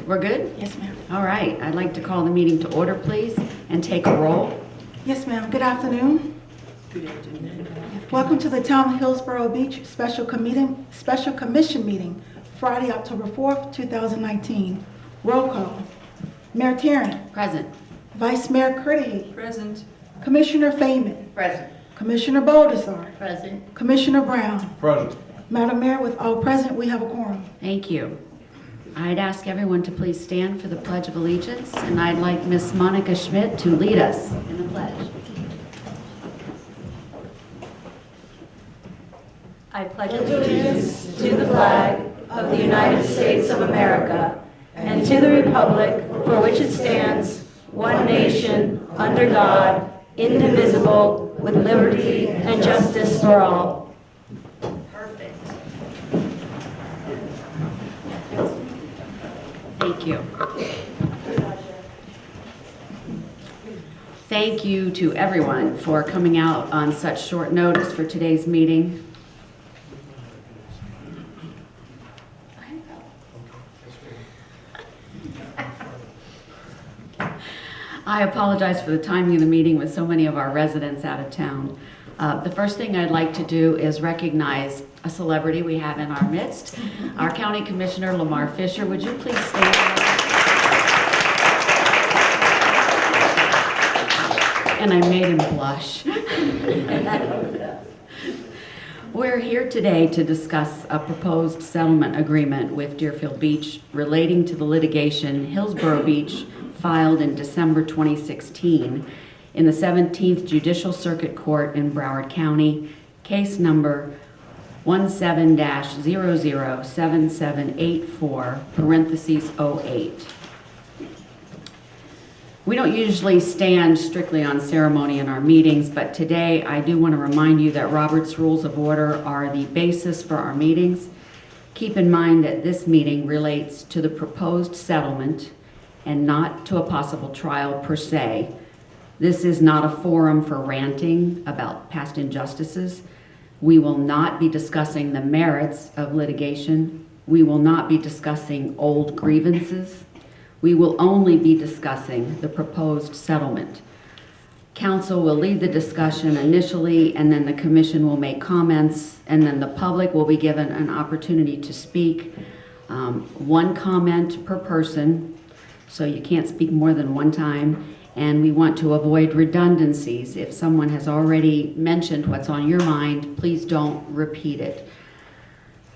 We're good? Yes, ma'am. All right. I'd like to call the meeting to order, please, and take a roll. Yes, ma'am. Good afternoon. Welcome to the Town of Hillsboro Beach Special Commission meeting, Friday, October 4th, 2019. Roll call. Mayor Tarrant. Present. Vice Mayor Curdy. Present. Commissioner Feynman. Present. Commissioner Baldessar. Present. Commissioner Brown. Present. Madam Mayor, with all present, we have a quorum. Thank you. I'd ask everyone to please stand for the Pledge of Allegiance, and I'd like Miss Monica Schmidt to lead us in the pledge. I pledge allegiance to the flag of the United States of America and to the republic for which it stands, one nation, under God, indivisible, with liberty and justice for all. Perfect. Thank you. Thank you to everyone for coming out on such short notice for today's meeting. I apologize for the timing of the meeting with so many of our residents out of town. The first thing I'd like to do is recognize a celebrity we have in our midst. Our County Commissioner, Lamar Fisher. Would you please stand? And I made him blush. We're here today to discuss a proposed settlement agreement with Deerfield Beach relating to the litigation Hillsboro Beach filed in December 2016 in the 17th Judicial Circuit Court in Broward County, case number 17-007784, parentheses 08. We don't usually stand strictly on ceremony in our meetings, but today I do want to remind you that Robert's Rules of Order are the basis for our meetings. Keep in mind that this meeting relates to the proposed settlement and not to a possible trial per se. This is not a forum for ranting about past injustices. We will not be discussing the merits of litigation. We will not be discussing old grievances. We will only be discussing the proposed settlement. Council will lead the discussion initially, and then the commission will make comments, and then the public will be given an opportunity to speak. One comment per person, so you can't speak more than one time, and we want to avoid redundancies. If someone has already mentioned what's on your mind, please don't repeat it.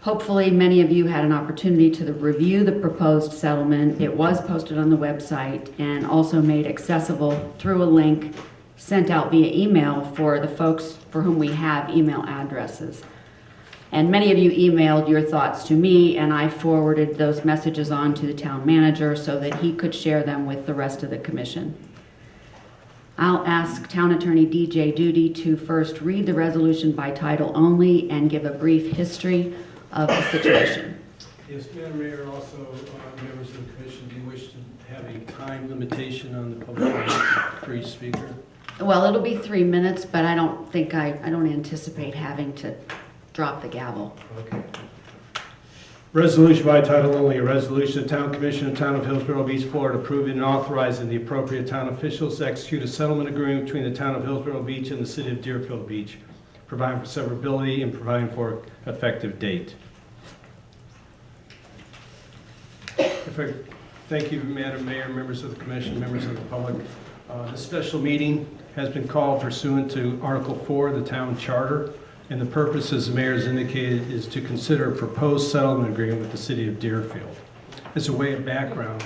Hopefully, many of you had an opportunity to review the proposed settlement. It was posted on the website and also made accessible through a link sent out via email for the folks for whom we have email addresses. And many of you emailed your thoughts to me, and I forwarded those messages on to the town manager so that he could share them with the rest of the commission. I'll ask Town Attorney DJ Duty to first read the resolution by title only and give a brief history of the situation. Yes, Madam Mayor, also members of the commission, do you wish to have a time limitation on the public for each speaker? Well, it'll be 3 minutes, but I don't anticipate having to drop the gavel. Okay. Resolution by title only, a resolution of the Town Commission of the Town of Hillsboro Beach, Florida, approving and authorizing the appropriate town officials to execute a settlement agreement between the Town of Hillsboro Beach and the City of Deerfield Beach, providing for severability and providing for effective date. Thank you, Madam Mayor, members of the commission, members of the public. This special meeting has been called pursuant to Article 4 of the Town Charter, and the purpose, as the mayor has indicated, is to consider a proposed settlement agreement with the City of Deerfield. As a way of background,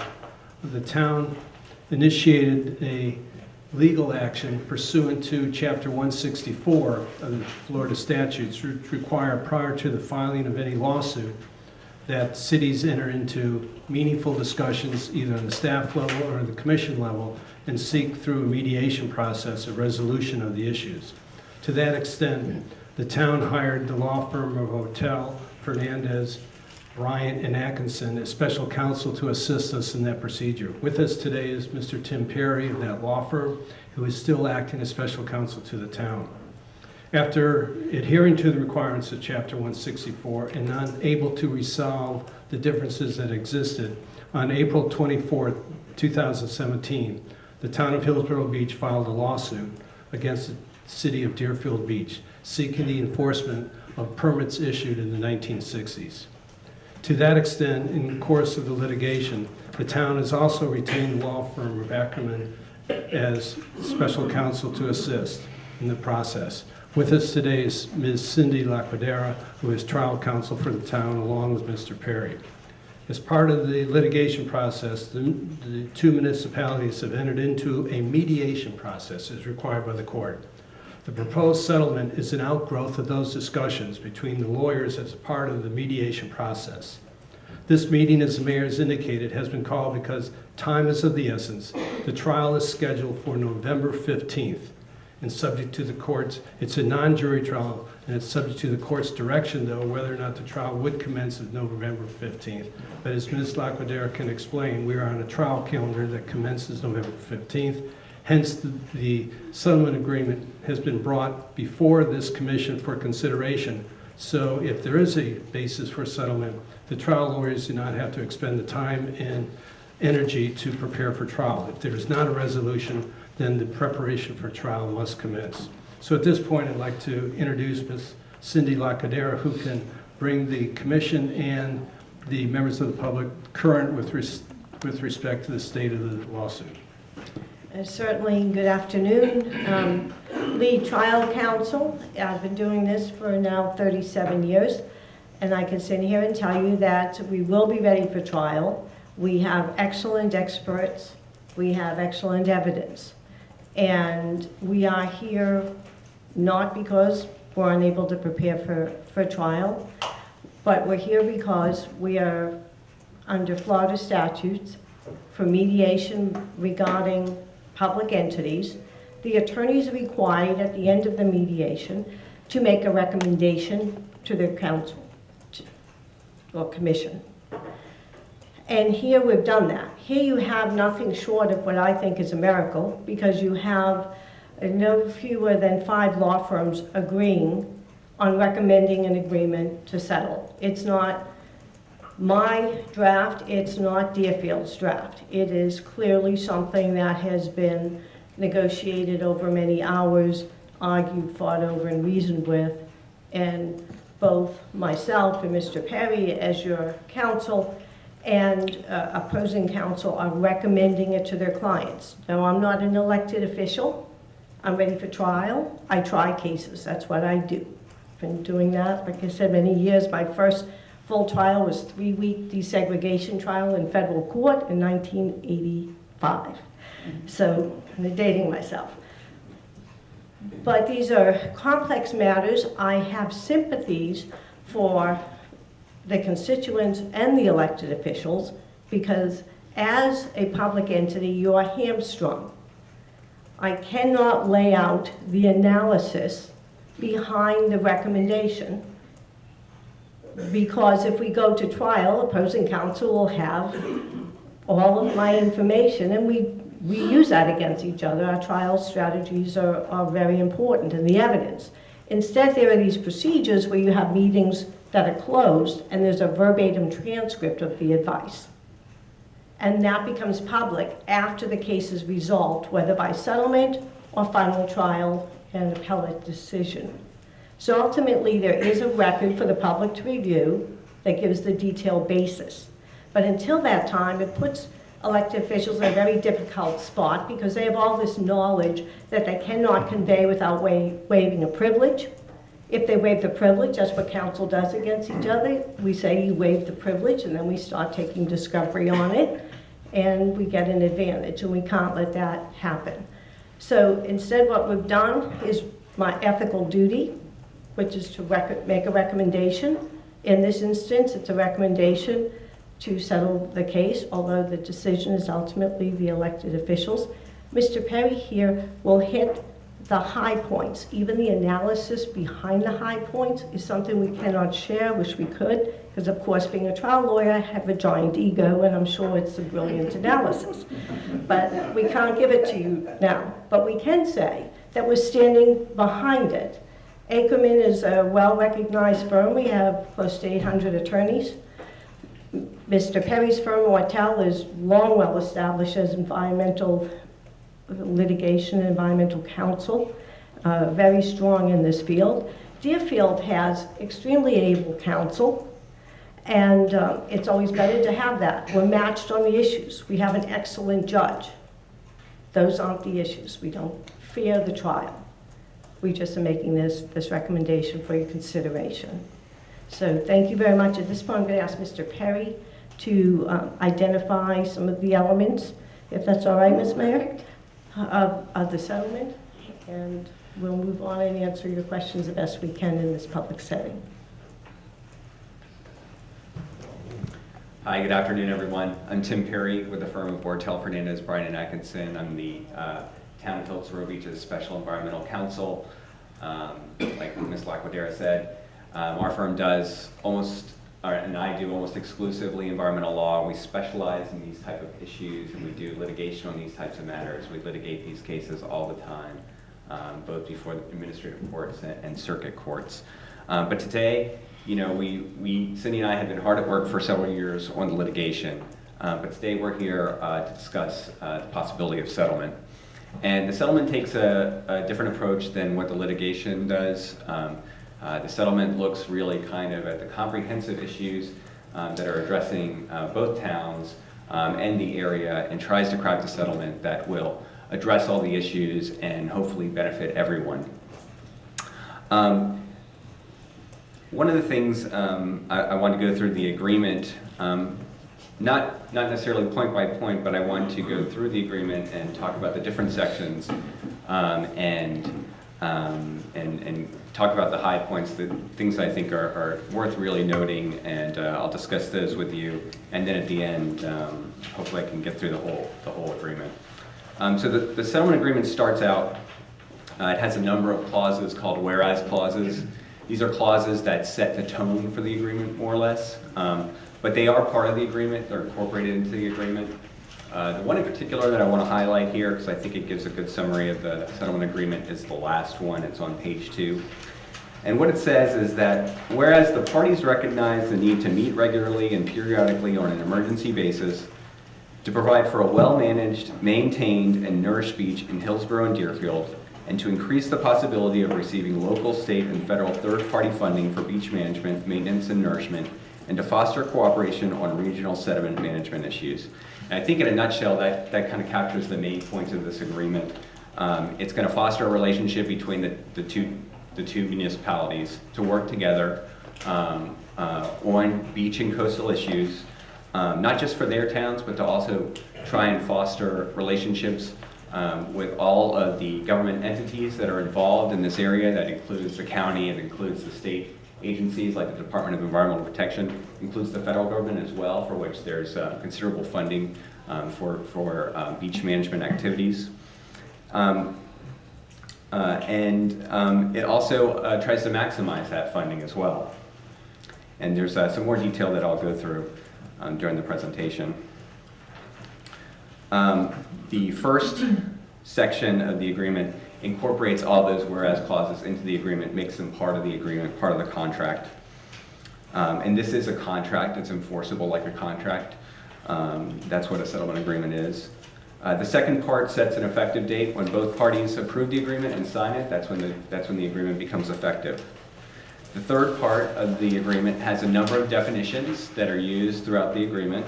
the town initiated a legal action pursuant to Chapter 164 of the Florida statutes, which require prior to the filing of any lawsuit that cities enter into meaningful discussions either on the staff level or the commission level and seek through a mediation process a resolution of the issues. To that extent, the town hired the law firm of Hotel, Fernandez, Bryant, and Atkinson as special counsel to assist us in that procedure. With us today is Mr. Tim Perry of that law firm, who is still acting as special counsel to the town. After adhering to the requirements of Chapter 164 and unable to resolve the differences that existed, on April 24, 2017, the town of Hillsboro Beach filed a lawsuit against the city of Deerfield Beach, seeking the enforcement of permits issued in the 1960s. To that extent, in the course of the litigation, the town has also retained the law firm of Ackerman as special counsel to assist in the process. With us today is Ms. Cindy Laquadera, who is trial counsel for the town, along with Mr. Perry. As part of the litigation process, the two municipalities have entered into a mediation process as required by the court. The proposed settlement is an outgrowth of those discussions between the lawyers as a part of the mediation process. This meeting, as the mayor has indicated, has been called because time is of the essence. The trial is scheduled for November 15th. And subject to the court's, it's a non-jury trial, and it's subject to the court's direction, though, whether or not the trial would commence at November 15th. But as Ms. Laquadera can explain, we are on a trial calendar that commences November 15th. Hence, the settlement agreement has been brought before this commission for consideration. So if there is a basis for settlement, the trial lawyers do not have to expend the time and energy to prepare for trial. If there is not a resolution, then the preparation for trial must commence. So at this point, I'd like to introduce Ms. Cindy Laquadera, who can bring the commission and the members of the public current with respect to the state of the lawsuit. Certainly, good afternoon. Lead trial counsel. I've been doing this for now 37 years, and I can sit here and tell you that we will be ready for trial. We have excellent experts. We have excellent evidence. And we are here not because we're unable to prepare for trial, but we're here because we are under Florida statutes for mediation regarding public entities. The attorneys are required at the end of the mediation to make a recommendation to their counsel or commission. And here we've done that. Here you have nothing short of what I think is a miracle, because you have no fewer than 5 law firms agreeing on recommending an agreement to settle. It's not my draft, it's not Deerfield's draft. It is clearly something that has been negotiated over many hours, argued, fought over, and reasoned with, and both myself and Mr. Perry, as your counsel, and opposing counsel are recommending it to their clients. Now, I'm not an elected official. I'm ready for trial. I try cases. That's what I do. I've been doing that, like I said, many years. My first full trial was 3-week desegregation trial in federal court in 1985. So I'm dating myself. But these are complex matters. I have sympathies for the constituents and the elected officials, because as a public entity, you are hamstrung. I cannot lay out the analysis behind the recommendation, because if we go to trial, opposing counsel will have all of my information, and we use that against each other. Our trial strategies are very important, and the evidence. Instead, there are these procedures where you have meetings that are closed, and there's a verbatim transcript of the advice. And that becomes public after the case is resolved, whether by settlement or final trial and appellate decision. So ultimately, there is a record for the public to review that gives the detailed basis. But until that time, it puts elected officials in a very difficult spot, because they have all this knowledge that they cannot convey without waiving a privilege. If they waive the privilege, that's what counsel does against each other. We say you waive the privilege, and then we start taking discovery on it, and we get an advantage, and we can't let that happen. So instead, what we've done is my ethical duty, which is to make a recommendation. In this instance, it's a recommendation to settle the case, although the decision is ultimately the elected officials. Mr. Perry here will hit the high points. Even the analysis behind the high points is something we cannot share. Wish we could, because of course, being a trial lawyer, I have a giant ego, and I'm sure it's a brilliant analysis. But we can't give it to you now. But we can say that we're standing behind it. Ackerman is a well-recognized firm. We have close to 800 attorneys. Mr. Perry's firm, Ortel, is long well established as environmental litigation and environmental counsel, very strong in this field. Deerfield has extremely able counsel, and it's always better to have that. We're matched on the issues. We have an excellent judge. Those aren't the issues. We don't fear the trial. We just are making this recommendation for your consideration. So thank you very much. At this point, I'm going to ask Mr. Perry to identify some of the elements, if that's all right, Ms. Mayor, of the settlement. And we'll move on and answer your questions the best we can in this public setting. Hi, good afternoon, everyone. I'm Tim Perry with the firm of Ortel, Fernandez, Bryan, and Atkinson. I'm the Town of Hillsboro Beach's Special Environmental Counsel. Like Ms. Laquadera said, our firm does and I do almost exclusively environmental law. We specialize in these type of issues, and we do litigation on these types of matters. We litigate these cases all the time, both before the administrative courts and circuit courts. But today, you know, Cindy and I have been hard at work for several years on the litigation, but today we're here to discuss the possibility of settlement. And the settlement takes a different approach than what the litigation does. The settlement looks really kind of at the comprehensive issues that are addressing both towns and the area, and tries to craft a settlement that will address all the issues and hopefully benefit everyone. One of the things I want to go through the agreement, not necessarily point by point, but I want to go through the agreement and talk about the different sections and talk about the high points, the things I think are worth really noting, and I'll discuss those with you. And then at the end, hopefully I can get through the whole agreement. So the settlement agreement starts out, it has a number of clauses called whereas clauses. These are clauses that set the tone for the agreement, more or less, but they are part of the agreement. They're incorporated into the agreement. The one in particular that I want to highlight here, because I think it gives a good summary of the settlement agreement, is the last one. It's on page 2. And what it says is that, whereas the parties recognize the need to meet regularly and periodically on an emergency basis to provide for a well-managed, maintained, and nourished beach in Hillsboro and Deerfield, and to increase the possibility of receiving local, state, and federal third-party funding for beach management, maintenance, and nourishment, and to foster cooperation on regional sediment management issues. And I think in a nutshell, that kind of captures the main points of this agreement. It's going to foster a relationship between the two municipalities to work together on beach and coastal issues, not just for their towns, but to also try and foster relationships with all of the government entities that are involved in this area. That includes the county, it includes the state agencies like the Department of Environmental Protection, includes the federal government as well, for which there's considerable funding for beach management activities. It also tries to maximize that funding as well. And there's some more detail that I'll go through during the presentation. The first section of the agreement incorporates all those whereas clauses into the agreement, makes them part of the agreement, part of the contract. And this is a contract, it's enforceable like a contract. That's what a settlement agreement is. The second part sets an effective date when both parties approve the agreement and sign it. That's when the agreement becomes effective. The third part of the agreement has a number of definitions that are used throughout the agreement.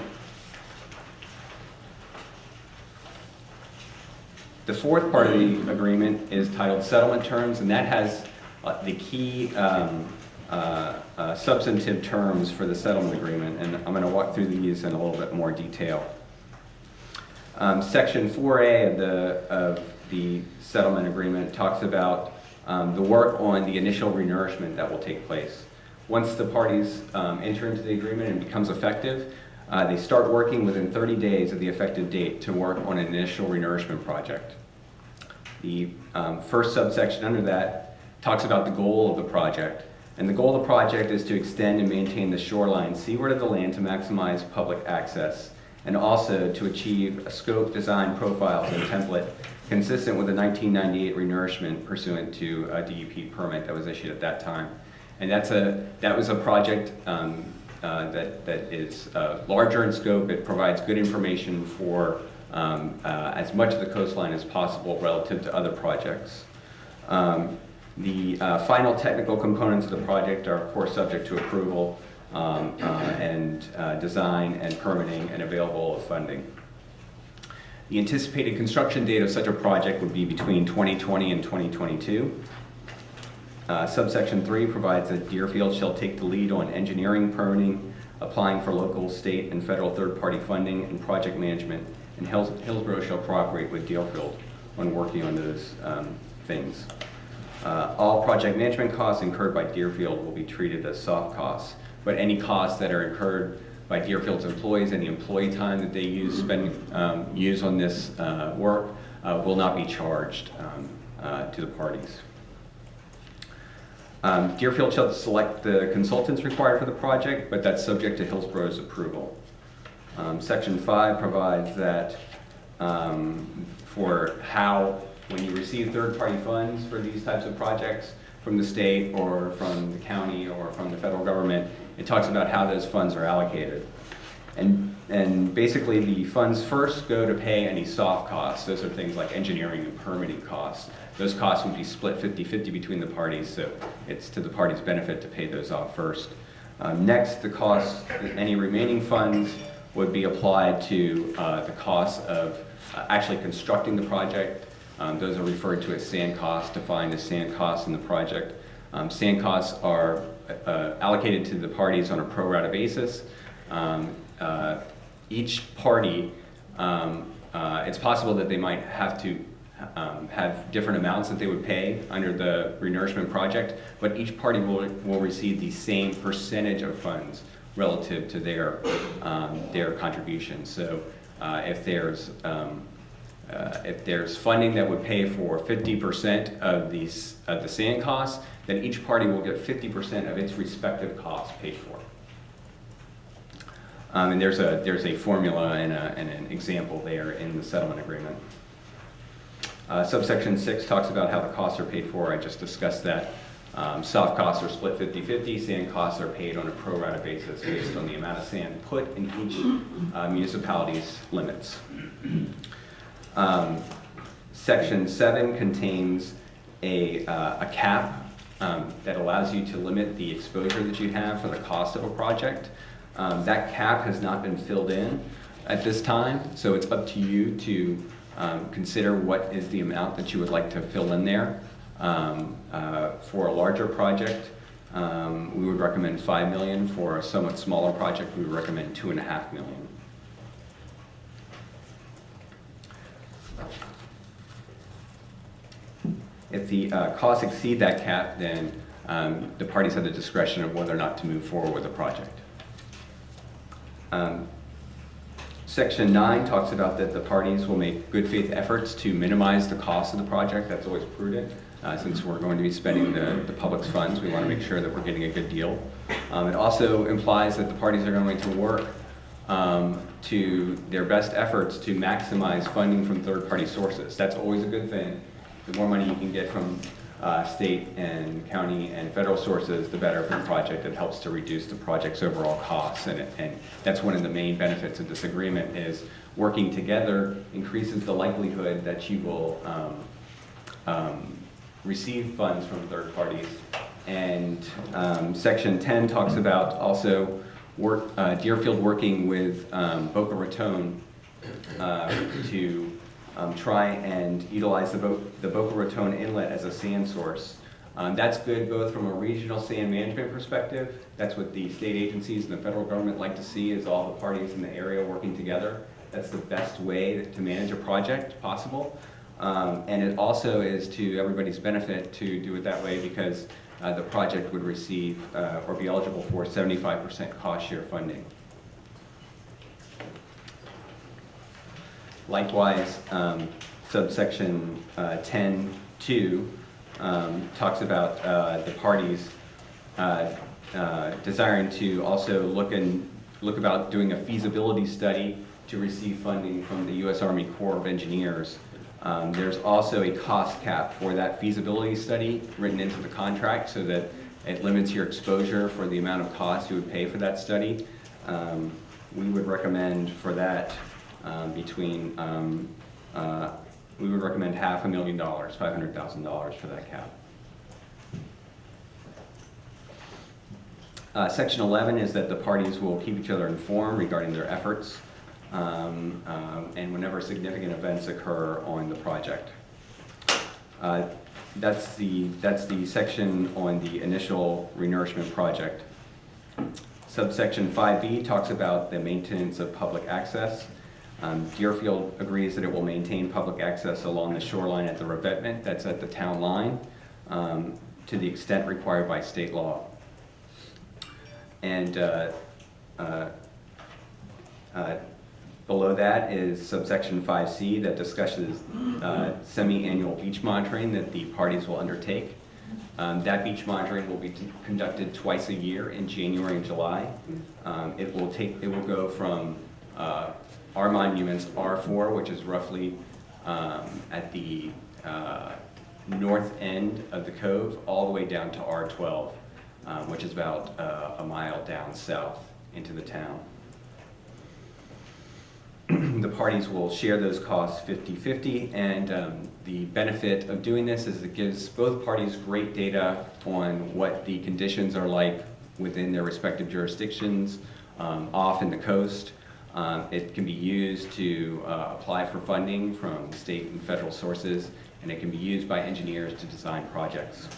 The fourth part of the agreement is titled Settlement Terms, and that has the key substantive terms for the settlement agreement, and I'm going to walk through these in a little bit more detail. Section 4A of the settlement agreement talks about the work on the initial renourishment that will take place. Once the parties enter into the agreement and becomes effective, they start working within 30 days of the effective date to work on an initial renourishment project. The first subsection under that talks about the goal of the project. And the goal of the project is to extend and maintain the shoreline seaward of the land to maximize public access, and also to achieve a scope, design, profiles, and template consistent with the 1998 renourishment pursuant to a DEP permit that was issued at that time. And that was a project that is larger in scope. It provides good information for as much of the coastline as possible relative to other projects. The final technical components of the project are, of course, subject to approval and design and permitting and available funding. The anticipated construction date of such a project would be between 2020 and 2022. Subsection 3 provides that Deerfield shall take the lead on engineering, permitting, applying for local, state, and federal third-party funding and project management, and Hillsboro shall cooperate with Deerfield on working on those things. All project management costs incurred by Deerfield will be treated as soft costs, but any costs that are incurred by Deerfield's employees, any employee time that they use on this work will not be charged to the parties. Deerfield shall select the consultants required for the project, but that's subject to Hillsboro's approval. Section 5 provides that for how, when you receive third-party funds for these types of projects from the state or from the county or from the federal government, it talks about how those funds are allocated. And basically the funds first go to pay any soft costs. Those are things like engineering and permitting costs. Those costs would be split 50-50 between the parties, so it's to the parties' benefit to pay those off first. Next, the costs, any remaining funds would be applied to the cost of actually constructing the project. Those are referred to as sand costs, defined as sand costs in the project. Sand costs are allocated to the parties on a pro rata basis. Each party, it's possible that they might have to have different amounts that they would pay under the renourishment project, but each party will receive the same percentage of funds relative to their contributions. So if there's funding that would pay for 50% of the sand costs, then each party will get 50% of its respective costs paid for. And there's a formula and an example there in the settlement agreement. Subsection 6 talks about how the costs are paid for. I just discussed that. Soft costs are split 50-50. Sand costs are paid on a pro rata basis based on the amount of sand put in each municipality's limits. Section 7 contains a cap that allows you to limit the exposure that you have for the cost of a project. That cap has not been filled in at this time, so it's up to you to consider what is the amount that you would like to fill in there. For a larger project, we would recommend $5 million. For a somewhat smaller project, we would recommend $2.5 million. If the costs exceed that cap, then the parties have the discretion of whether or not to move forward with the project. Section 9 talks about that the parties will make good faith efforts to minimize the cost of the project. That's always prudent. Since we're going to be spending the public's funds, we want to make sure that we're getting a good deal. It also implies that the parties are going to work to their best efforts to maximize funding from third-party sources. That's always a good thing. The more money you can get from state and county and federal sources, the better for the project. It helps to reduce the project's overall costs, and that's one of the main benefits of this agreement is working together increases the likelihood that you will receive funds from third parties. And Section 10 talks about also Deerfield working with Boca Raton to try and utilize the Boca Raton Inlet as a sand source. That's good both from a regional sand management perspective. That's what the state agencies and the federal government like to see, is all the parties in the area working together. That's the best way to manage a project possible. And it also is to everybody's benefit to do it that way, because the project would receive or be eligible for 75% cost share funding. Likewise, subsection 10.2 talks about the parties desiring to also look about doing a feasibility study to receive funding from the U.S. Army Corps of Engineers There's also a cost cap for that feasibility study written into the contract so that it limits your exposure for the amount of cost you would pay for that study. We would recommend for that we would recommend $500,000, $500,000 for that cap. Section 11 is that the parties will keep each other informed regarding their efforts and whenever significant events occur on the project. That's the section on the initial renourishment project. Subsection 5B talks about the maintenance of public access. Deerfield agrees that it will maintain public access along the shoreline at the revetment, that's at the town line, to the extent required by state law. And below that is subsection 5C that discusses semi-annual beach monitoring that the parties will undertake. That beach monitoring will be conducted twice a year in January and July. It will go from our monuments R4, which is roughly at the north end of the cove, all the way down to R12, which is about a mile down south into the town. The parties will share those costs 50-50, and the benefit of doing this is it gives both parties great data on what the conditions are like within their respective jurisdictions off in the coast. It can be used to apply for funding from state and federal sources, and it can be used by engineers to design projects.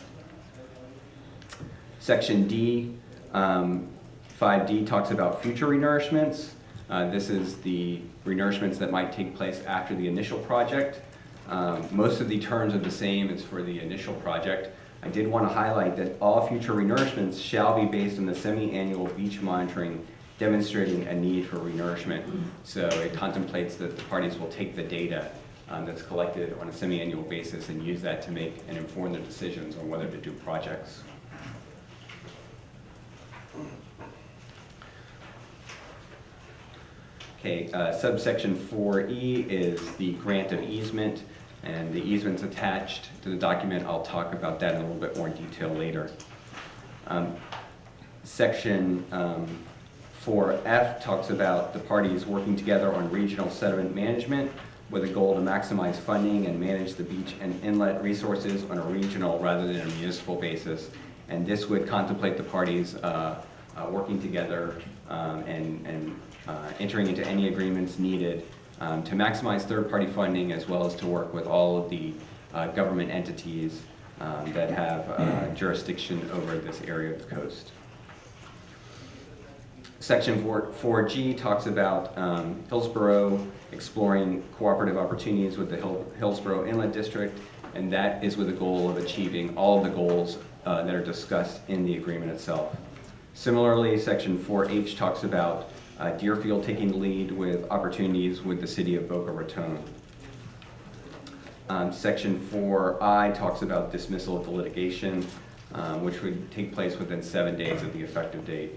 Section D, 5D talks about future renourishments. This is the renourishments that might take place after the initial project. Most of the terms are the same as for the initial project. I did want to highlight that all future renourishments shall be based on the semi-annual beach monitoring demonstrating a need for renourishment. So it contemplates that the parties will take the data that's collected on a semi-annual basis and use that to make and inform their decisions on whether to do projects. Okay, subsection 4E is the grant of easement, and the easement's attached to the document. I'll talk about that in a little bit more detail later. Section 4F talks about the parties working together on regional sediment management with a goal to maximize funding and manage the beach and inlet resources on a regional rather than a municipal basis. And this would contemplate the parties working together and entering into any agreements needed to maximize third-party funding, as well as to work with all of the government entities that have jurisdiction over this area of the coast. Section 4G talks about Hillsboro exploring cooperative opportunities with the Hillsboro Inlet District, and that is with the goal of achieving all of the goals that are discussed in the agreement itself. Similarly, Section 4H talks about Deerfield taking the lead with opportunities with the city of Boca Raton. Section 4I talks about dismissal of the litigation, which would take place within 7 days of the effective date.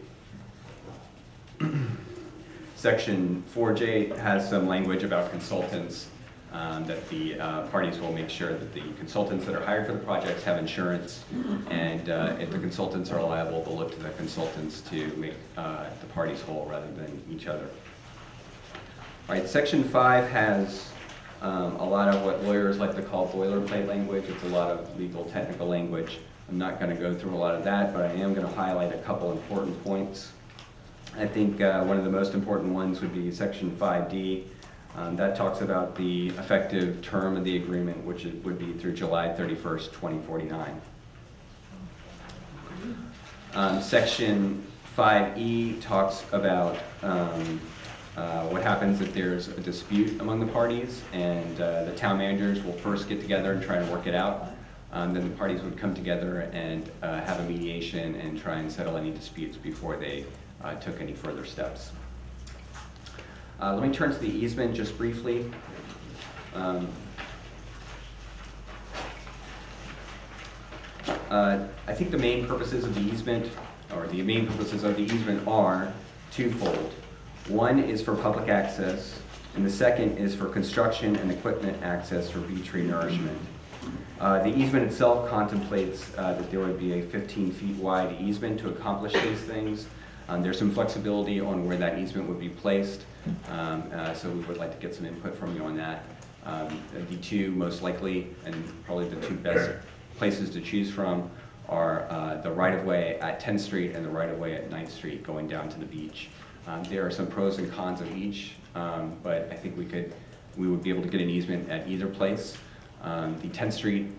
Section 4J has some language about consultants, that the parties will make sure that the consultants that are hired for the projects have insurance, and if the consultants are liable, they'll look to the consultants to make the parties whole rather than each other. All right, Section 5 has a lot of what lawyers like to call boilerplate language. It's a lot of legal technical language. I'm not going to go through a lot of that, but I am going to highlight a couple important points. I think one of the most important ones would be Section 5D. That talks about the effective term of the agreement, which would be through July 31st, 2049. Section 5E talks about what happens if there's a dispute among the parties, and the town managers will first get together and try and work it out. Then the parties would come together and have a mediation and try and settle any disputes before they took any further steps. Let me turn to the easement just briefly. I think the main purposes of the easement, are twofold. One is for public access, And the second is for construction and equipment access for beach renourishment. The easement itself contemplates that there would be a 15 feet wide easement to accomplish these things. There's some flexibility on where that easement would be placed, so we would like to get some input from you on that. The two most likely and probably the two best places to choose from are the right-of-way at 10th Street and the right-of-way at 9th Street going down to the beach. There are some pros and cons of each, but I think we would be able to get an easement at either place. The 10th Street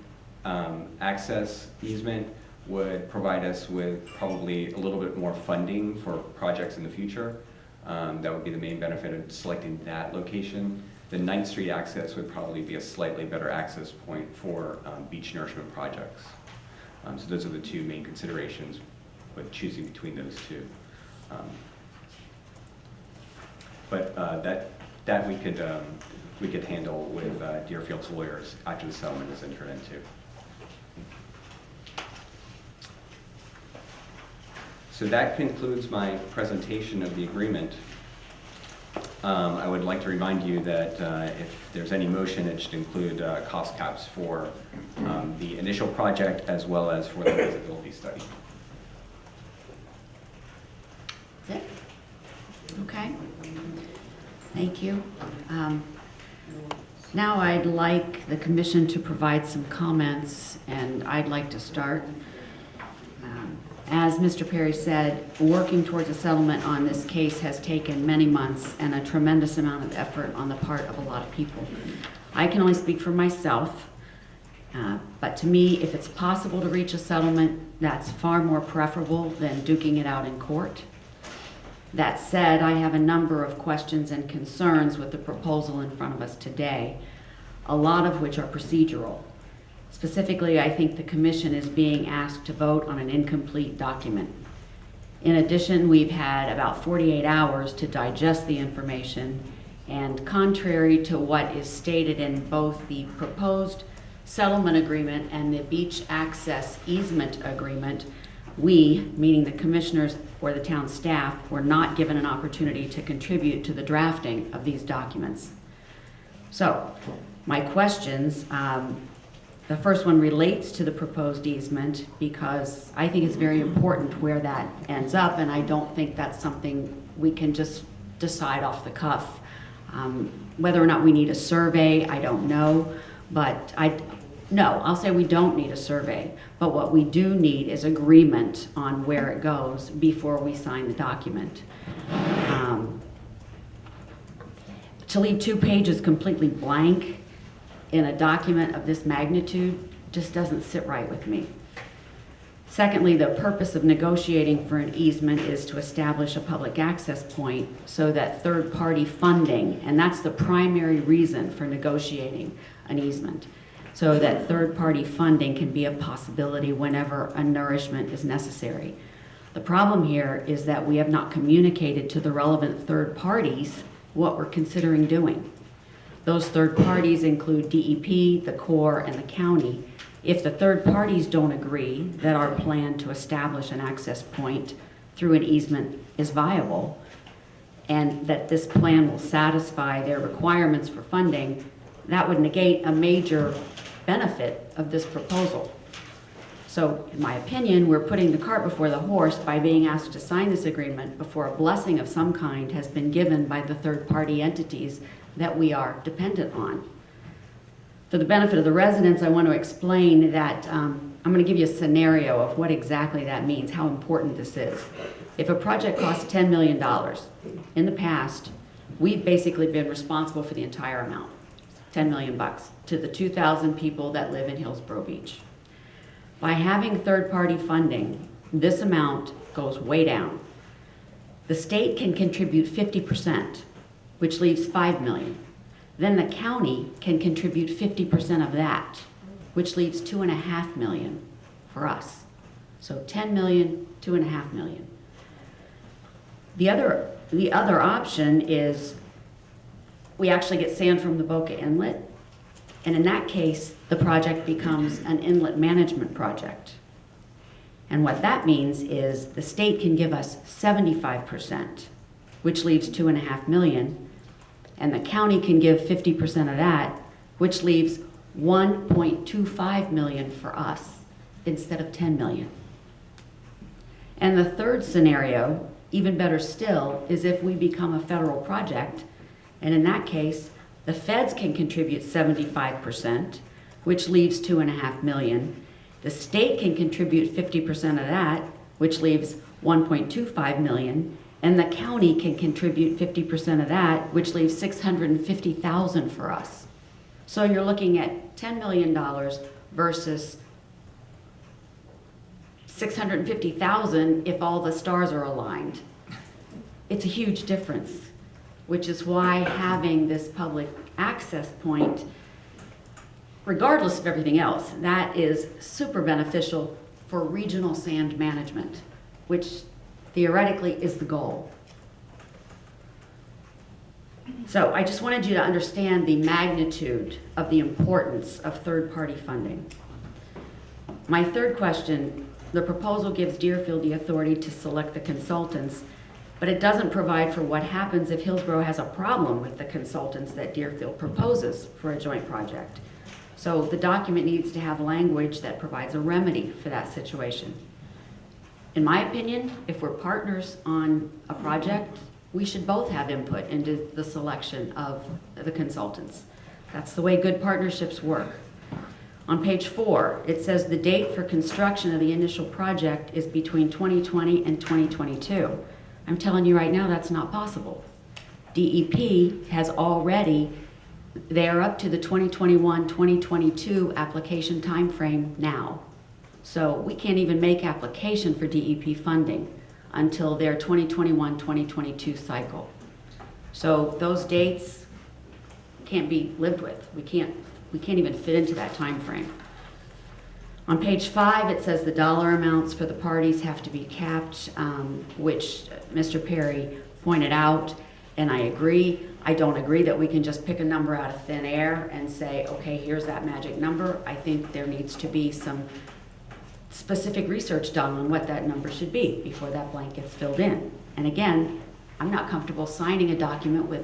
access easement would provide us with probably a little bit more funding for projects in the future. That would be the main benefit of selecting that location. The 9th Street access would probably be a slightly better access point for beach nourishment projects. So those are the two main considerations with choosing between those two. But that we could handle with Deerfield's lawyers after the settlement is entered into. So that concludes my presentation of the agreement. I would like to remind you that if there's any motion, it should include cost caps for the initial project as well as for the feasibility study. That's it? Okay. Thank you. Now I'd like the commission to provide some comments, and I'd like to start. As Mr. Perry said, working towards a settlement on this case has taken many months and a tremendous amount of effort on the part of a lot of people. I can only speak for myself, but to me, if it's possible to reach a settlement, that's far more preferable than duking it out in court. That said, I have a number of questions and concerns with the proposal in front of us today, a lot of which are procedural. Specifically, I think the commission is being asked to vote on an incomplete document. In addition, we've had about 48 hours to digest the information, and contrary to what is stated in both the proposed settlement agreement and the beach access easement agreement, we, meaning the commissioners or the town staff, were not given an opportunity to contribute to the drafting of these documents. So, my questions, the first one relates to the proposed easement because I think it's very important where that ends up, and I don't think that's something we can just decide off the cuff. Whether or not we need a survey, I don't know, but I'll say we don't need a survey, but what we do need is agreement on where it goes before we sign the document. To leave 2 pages completely blank in a document of this magnitude just doesn't sit right with me. Secondly, the purpose of negotiating for an easement is to establish a public access point so that third-party funding, and that's the primary reason for negotiating an easement, so that third-party funding can be a possibility whenever a nourishment is necessary. The problem here is that we have not communicated to the relevant third parties what we're considering doing. Those third parties include DEP, the Corps, and the county. If the third parties don't agree that our plan to establish an access point through an easement is viable, and that this plan will satisfy their requirements for funding, that would negate a major benefit of this proposal. So, in my opinion, we're putting the cart before the horse by being asked to sign this agreement before a blessing of some kind has been given by the third-party entities that we are dependent on. For the benefit of the residents, I want to explain that I'm going to give you a scenario of what exactly that means, how important this is. If a project costs $10 million, in the past, we've basically been responsible for the entire amount, $10 million bucks, to the 2,000 people that live in Hillsboro Beach. By having third-party funding, this amount goes way down. The state can contribute 50%, which leaves $5 million. Then the county can contribute 50% of that, which leaves $2.5 million for us. So 10 million, $2.5 million. The other option is we actually get sand from the Boca Inlet, and in that case, the project becomes an inlet management project. And what that means is the state can give us 75%, which leaves $2.5 million, and the county can give 50% of that, which leaves 1.25 million for us instead of 10 million. And the third scenario, even better still, is if we become a federal project, and in that case, the feds can contribute 75%, which leaves 2.5 million. The state can contribute 50% of that, which leaves 1.25 million, and the county can contribute 50% of that, which leaves 650,000 for us. So you're looking at $10 million versus 650,000 if all the stars are aligned. It's a huge difference, which is why having this public access point, regardless of everything else, that is super beneficial for regional sand management, which theoretically is the goal. So I just wanted you to understand the magnitude of the importance of third-party funding. My third question, the proposal gives Deerfield the authority to select the consultants, but it doesn't provide for what happens if Hillsboro has a problem with the consultants that Deerfield proposes for a joint project. So the document needs to have language that provides a remedy for that situation. In my opinion, if we're partners on a project, we should both have input into the selection of the consultants. That's the way good partnerships work. On page 4, it says the date for construction of the initial project is between 2020 and 2022. I'm telling you right now, that's not possible. DEP has already, they are up to the 2021-2022 application timeframe now. So we can't even make application for DEP funding until their 2021-2022 cycle. So those dates can't be lived with. We can't even fit into that time frame. On page 5, it says the dollar amounts for the parties have to be capped, which Mr. Perry pointed out, and I agree. I don't agree that we can just pick a number out of thin air and say, okay, here's that magic number. I think there needs to be some specific research done on what that number should be before that blank gets filled in. And again, I'm not comfortable signing a document with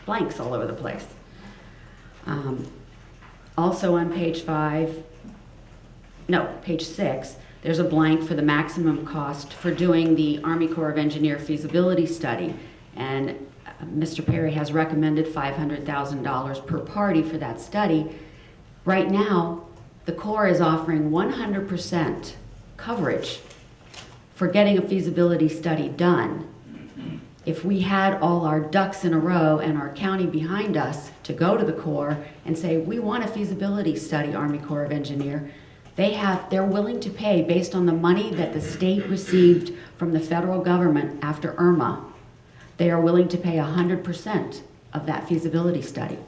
blanks all over the place. Also on page 6, there's a blank for the maximum cost for doing the Army Corps of Engineer feasibility study. And Mr. Perry has recommended $500,000 per party for that study. Right now, the Corps is offering 100% coverage for getting a feasibility study done. If we had all our ducks in a row and our county behind us to go to the Corps and say, we want a feasibility study, Army Corps of Engineer, they're willing to pay based on the money that the state received from the federal government after Irma. They are willing to pay 100% of that feasibility study.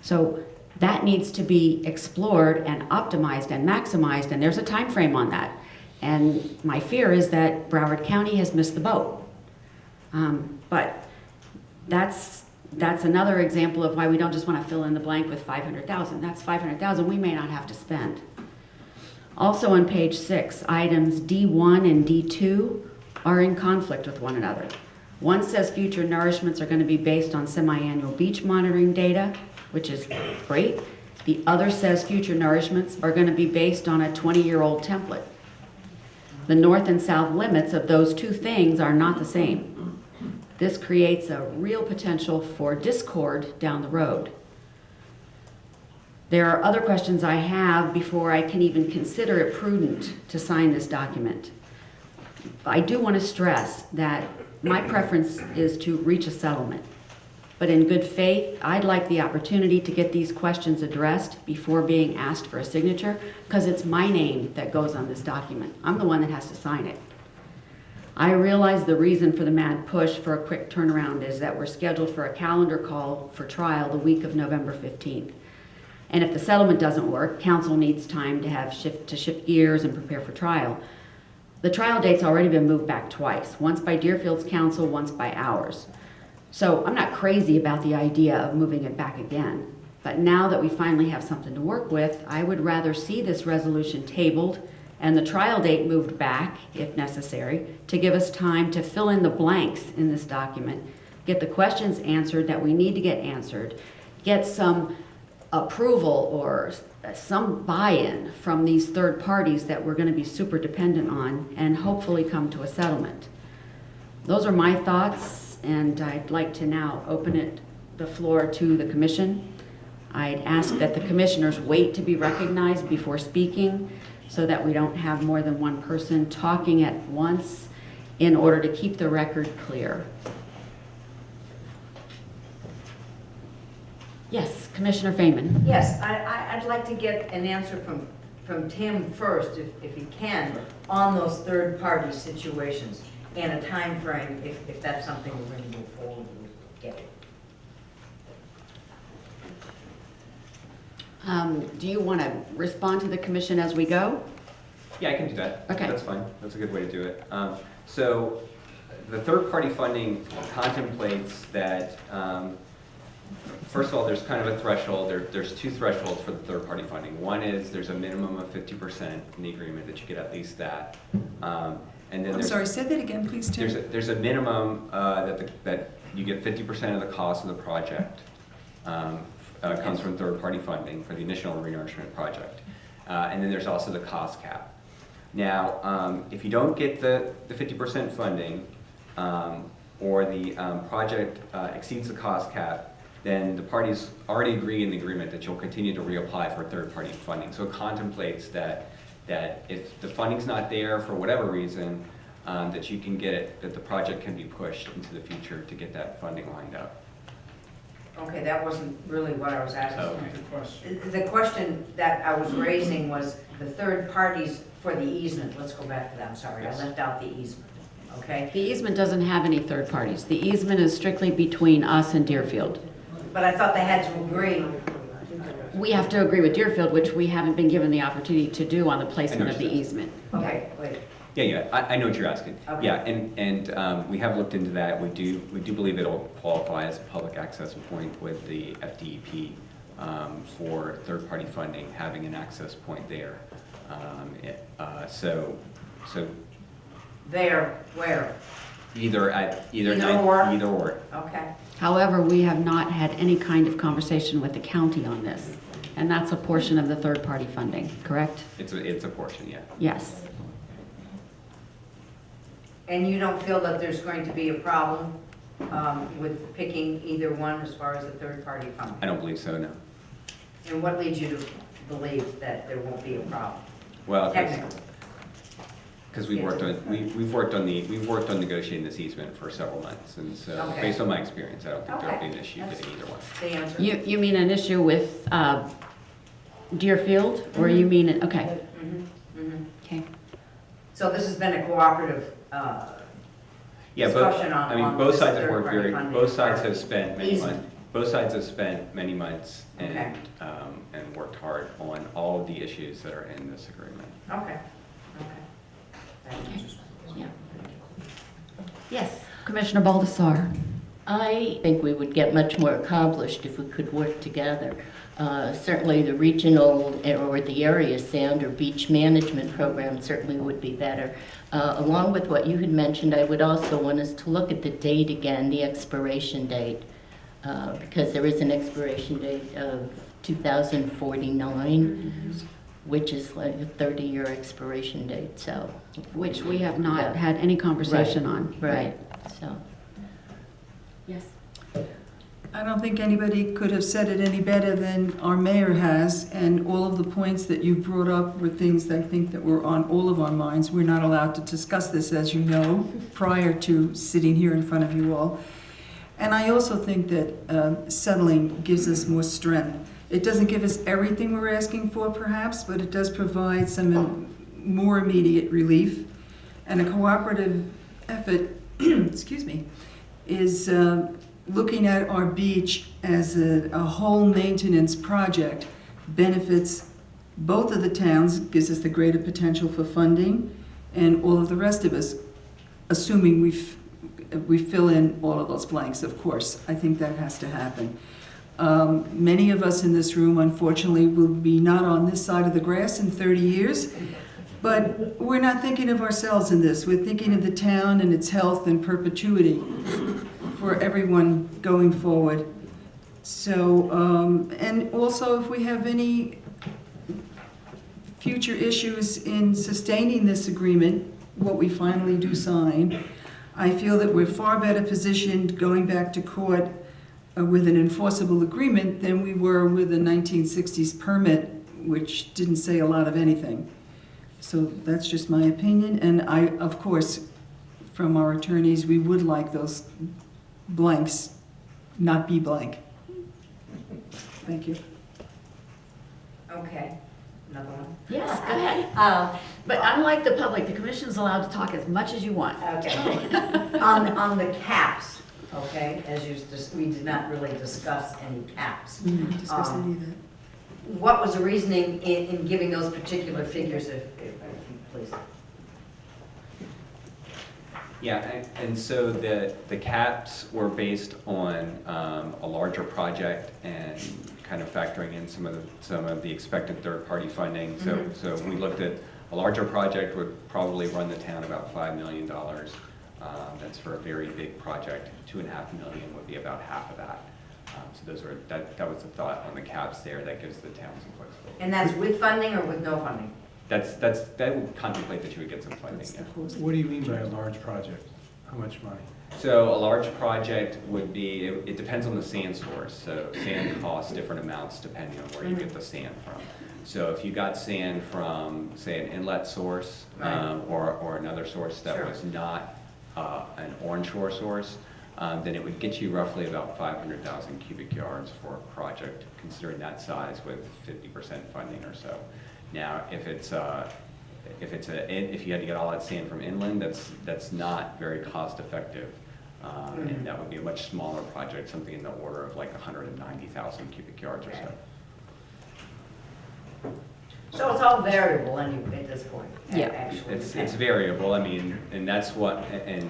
So that needs to be explored and optimized and maximized, and there's a time frame on that. And my fear is that Broward County has missed the boat. But that's another example of why we don't just want to fill in the blank with 500,000. That's 500,000 we may not have to spend. Also on page 6, items D1 and D2 are in conflict with one another. One says future nourishments are going to be based on semi-annual beach monitoring data, which is great. The other says future nourishments are going to be based on a 20-year-old template. The north and south limits of those two things are not the same. This creates a real potential for discord down the road. There are other questions I have before I can even consider it prudent to sign this document. I do want to stress that my preference is to reach a settlement. But in good faith, I'd like the opportunity to get these questions addressed before being asked for a signature, because it's my name that goes on this document. I'm the one that has to sign it. I realize the reason for the mad push for a quick turnaround is that we're scheduled for a calendar call for trial the week of November 15th. And if the settlement doesn't work, council needs time to shift gears and prepare for trial. The trial date's already been moved back twice, once by Deerfield's council, once by ours. So I'm not crazy about the idea of moving it back again. But now that we finally have something to work with, I would rather see this resolution tabled and the trial date moved back, if necessary, to give us time to fill in the blanks in this document get the questions answered that we need to get answered, get some approval or some buy-in from these third parties that we're going to be super dependent on, and hopefully come to a settlement. Those are my thoughts, and I'd like to now open the floor to the commission. I'd ask that the commissioners wait to be recognized before speaking so that we don't have more than one person talking at once in order to keep the record clear. Yes, Commissioner Feynman. Yes, I'd like to get an answer from Tim first, if he can, on those third-party situations and a time frame, if that's something we're going to move forward with getting. Do you want to respond to the commission as we go? Yeah, I can do that. Okay. That's fine. That's a good way to do it. So the third-party funding contemplates that, first of all, there's kind of a threshold. There's two thresholds for the third-party funding. One is there's a minimum of 50% in the agreement that you get at least that. And then I'm sorry, say that again, please, Tim. there's a minimum that you get 50% of the cost of the project. Comes from third-party funding for the initial renourishment project. And then there's also the cost cap. Now, if you don't get the 50% funding, or the project exceeds the cost cap, then the parties already agree in the agreement that you'll continue to reapply for third-party funding. So it contemplates that if the funding's not there for whatever reason, that you can get it, that the project can be pushed into the future to get that funding lined up. Okay, that wasn't really what I was asking. Okay. The question that I was raising was the third parties for the easement. Let's go back to that, I'm sorry, Yes. I left out the easement, okay? The easement doesn't have any third parties. The easement is strictly between us and Deerfield. But I thought they had to agree. We have to agree with Deerfield, which we haven't been given the opportunity to do on the placement of the understand. easement. Okay, wait. Yeah, I know what you're asking. Okay. Yeah, and we have looked into that. We do believe it'll qualify as a public access point with the FDEP for third-party funding, having an access point there. So There, where? either Either or. Okay. However, we have not had any kind of conversation with the county on this, and that's a portion of the third-party funding, correct? It's a portion, yeah. Yes. And you don't feel that there's going to be a problem with picking either one as far as the third-party funding? I don't believe so, no. And what leads you to believe that there won't be a problem? Well, Technically. because we've worked on negotiating this easement for several months, and so Okay. based on my experience, I don't think there'll be Okay. an issue That's- getting either one. The answer? You mean an issue with Deerfield, or you mean, okay, Mhm, mhm. okay. So this has been a cooperative Yeah, discussion on but both this sides have worked third-party funding. both sides have spent many Easement. months. Both sides have spent many months Okay. and worked hard on all of the issues that are in this agreement. Okay, okay. That answers my question. Yeah. Yes, Commissioner Baldessar. I think we would get much more accomplished if we could work together. Certainly the regional or the area sand or beach management program certainly would be better. Along with what you had mentioned, I would also want us to look at the date again, the expiration date, because there is an expiration date of 2049, which is like a 30-year expiration date, so. Which we have not Yeah. had any conversation on. Right, so. Yes. I don't think anybody could have said it any better than our mayor has, and all of the points that you brought up were things that I think that were on all of our minds. We're not allowed to discuss this, as you know, prior to sitting here in front of you all. And I also think that settling gives us more strength. It doesn't give us everything we're asking for, perhaps, but it does provide some more immediate relief. And a cooperative effort, excuse me, is looking at our beach as a whole maintenance project benefits both of the towns, gives us the greater potential for funding, and all of the rest of us, assuming we fill in all of those blanks, of course. I think that has to happen. Many of us in this room, unfortunately, will be not on this side of the grass in 30 years, but we're not thinking of ourselves in this. We're thinking of the town and its health and perpetuity. for everyone going forward. So, and also if we have any future issues in sustaining this agreement, what we finally do sign, I feel that we're far better positioned going back to court with an enforceable agreement than we were with a 1960s permit, which didn't say a lot of anything. So that's just my opinion, and I, of course, from our attorneys, we would like those blanks not be blank. Thank you. Okay, another one? Yes, go ahead. But unlike the public, the commission's allowed to talk as much as you want. Okay. On the caps, okay, as you, we did not really discuss any caps. We didn't discuss any of that. What was the reasoning in giving those particular figures, if please? Yeah, and so the caps were based on a larger project and kind of factoring in some of the expected third-party funding. So we looked at a larger project would probably run the town about $5 million. That's for a very big project. $2.5 million would be about half of that. So those were that was the thought on the caps there. That gives the town some flexibility. And that's with funding or with no funding? That would contemplate that you would get some funding. Yeah. What do you mean by a large project? How much money? So a large project would be, it depends on the sand source. So sand costs different amounts depending on where you get the sand from. So if you got sand from, say, an inlet source or another source that was not an onshore source, then it would get you roughly about 500,000 cubic yards for a project, considering that size with 50% funding or so. Now, if you had to get all that sand from inland, that's not very cost effective. And that would be a much smaller project, something in the order of like 190,000 cubic yards or so. So it's all variable anyway at this point, Yeah. actually. It's variable, I mean, and that's what, and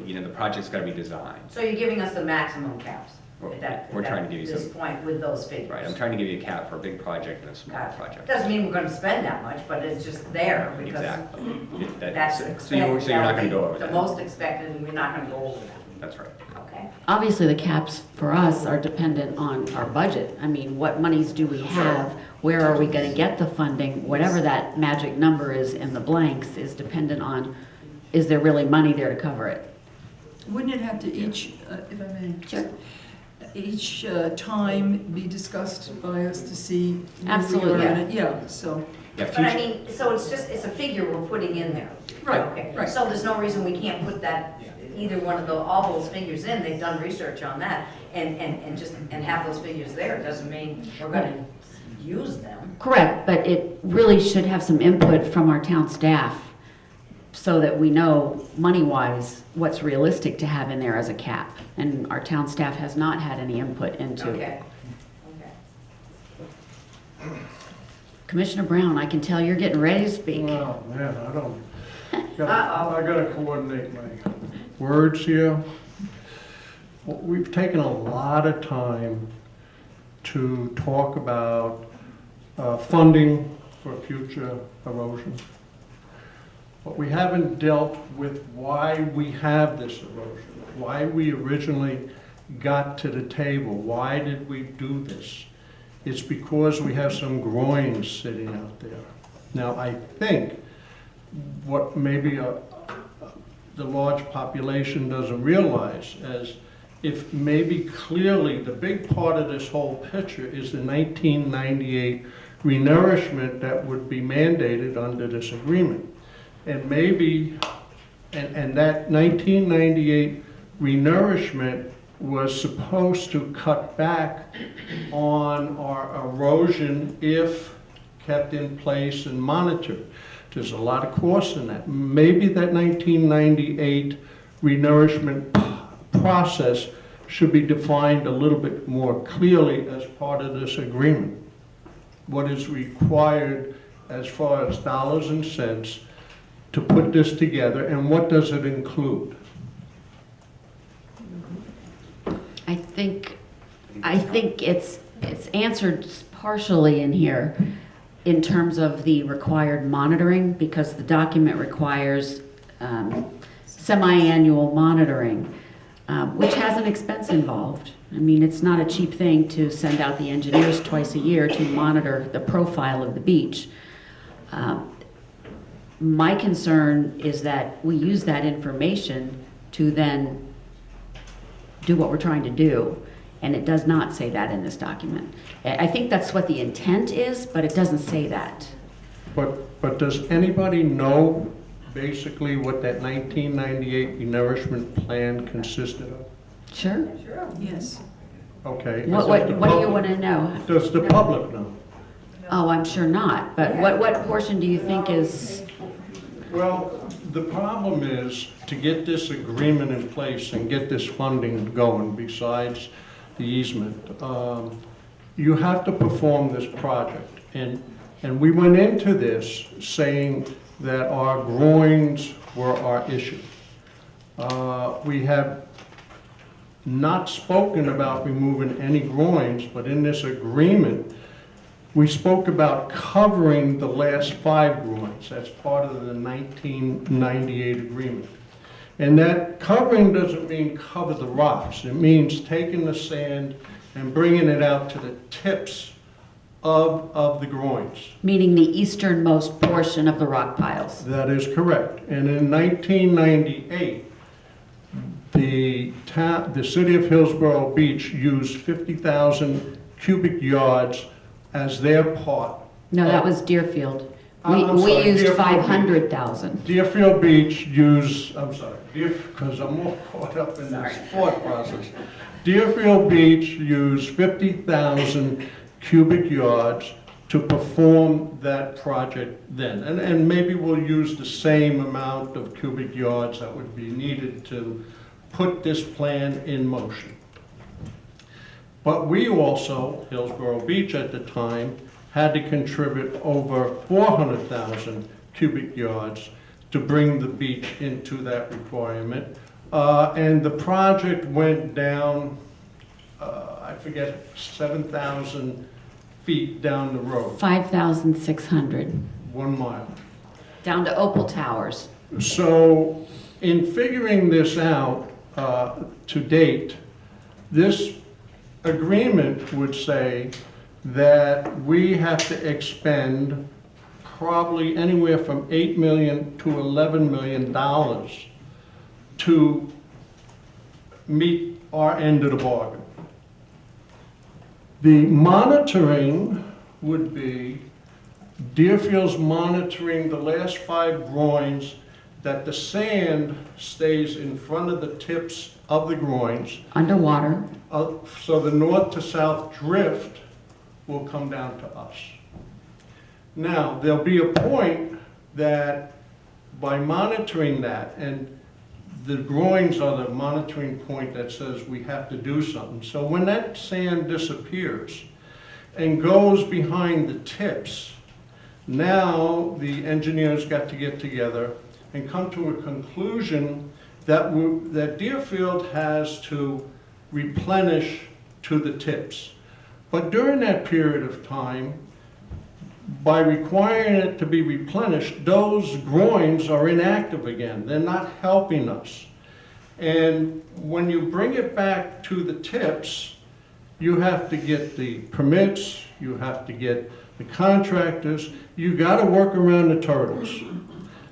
you know, the project's gotta be designed. So you're giving us the maximum caps We're trying to give you at this some, point with those figures. right, I'm trying to give you a cap for a big project and a small Gotcha. project. Doesn't mean we're gonna spend that much, but it's just there because Exactly. that's So expected. you're not gonna go over The that. most expected, and we're not gonna go over that, That's right. okay? Obviously, the caps for us are dependent on our budget. I mean, what monies do we have? Where are we going to get the funding? Whatever that magic number is in the blanks is dependent on, is there really money there to cover it? Wouldn't it have to each, if I may? Sure. Each time be discussed by us to see? where we are Absolutely. on it? Yeah, so, Yeah, But I future, mean, so it's a figure we're putting in there. Right, Okay. right. So there's no reason we can't put that, either one of all those figures in, they've done research on that, and have those figures there. It doesn't mean we're gonna use them. Correct, but it really should have some input from our town staff so that we know money-wise what's realistic to have in there as a cap. And our town staff has not had any input into. Okay. Commissioner Brown, I can tell you're getting ready to speak. Oh, man, I don't, Uh-oh. I gotta coordinate my words here. Well, we've taken a lot of time to talk about funding for future erosion. But we haven't dealt with why we have this erosion, why we originally got to the table, why did we do this? It's because we have some groins sitting out there. Now, I think what maybe the large population doesn't realize is if maybe clearly the big part of this whole picture is the 1998 renourishment that would be mandated under this agreement. And maybe, and that 1998 renourishment was supposed to cut back on our erosion if kept in place and monitored. There's a lot of costs in that. Maybe that 1998 renourishment process should be defined a little bit more clearly as part of this agreement. What is required as far as dollars and cents to put this together, and what does it include? I think it's answered partially in here in terms of the required monitoring, because the document requires semi-annual monitoring. which has an expense involved. I mean, it's not a cheap thing to send out the engineers twice a year to monitor the profile of the beach. My concern is that we use that information to then do what we're trying to do, and it does not say that in this document. I think that's what the intent is, but it doesn't say that. But does anybody know basically what that 1998 renourishment plan consisted of? Sure. Yes. Okay. What do you want to know? Does the public know? Oh, I'm sure not, but what portion do you think is, Well, the problem is to get this agreement in place and get this funding going besides the easement, you have to perform this project. And we went into this saying that our groins were our issue. We have not spoken about removing any groins, but in this agreement, we spoke about covering the last 5 groins. That's part of the 1998 agreement. And that covering doesn't mean cover the rocks. It means taking the sand and bringing it out to the tips of the groins. meaning the easternmost portion of the rock piles? That is correct. And in 1998, the city of Hillsboro Beach used 50,000 cubic yards as their part. No, that was Deerfield. I'm We sorry, used Deerfield. 500,000. Deerfield Beach used, I'm sorry, because I'm more caught up in this thought process. Deerfield Beach used 50,000 cubic yards to perform that project then. And maybe we'll use the same amount of cubic yards that would be needed to put this plan in motion. But we also, Hillsboro Beach at the time, had to contribute over 400,000 cubic yards to bring the beach into that requirement. And the project went down, I forget, 7,000 feet down the road, 5,600, 1 mile. down to Opal Towers. So in figuring this out to date, this agreement would say that we have to expend probably anywhere from $8 million to $11 million to meet our end of the bargain. The monitoring would be Deerfield's monitoring the last 5 groins, that the sand stays in front of the tips of the groins. Underwater. So the north to south drift will come down to us. Now, there'll be a point that by monitoring that, and the groins are the monitoring point that says we have to do something. So when that sand disappears and goes behind the tips, now the engineers got to get together and come to a conclusion that that Deerfield has to replenish to the tips. But during that period of time, by requiring it to be replenished, those groins are inactive again. They're not helping us. And when you bring it back to the tips, you have to get the permits, you have to get the contractors, you gotta work around the turtles.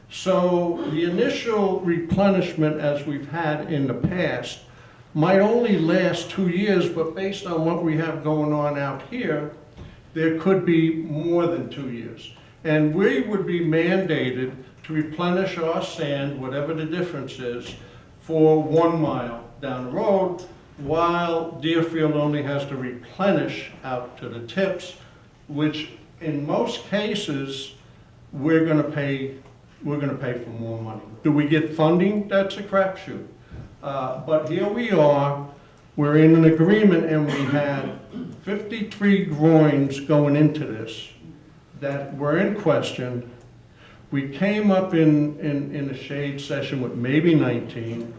So the initial replenishment, as we've had in the past, might only last 2 years, but based on what we have going on out here, there could be more than 2 years. And we would be mandated to replenish our sand, whatever the difference is, for 1 mile down the road, while Deerfield only has to replenish out to the tips, which in most cases, we're gonna pay for more money. Do we get funding? That's a crapshoot. But here we are, we're in an agreement, and we had 53 groins going into this that were in question. We came up in a shade session with maybe 19.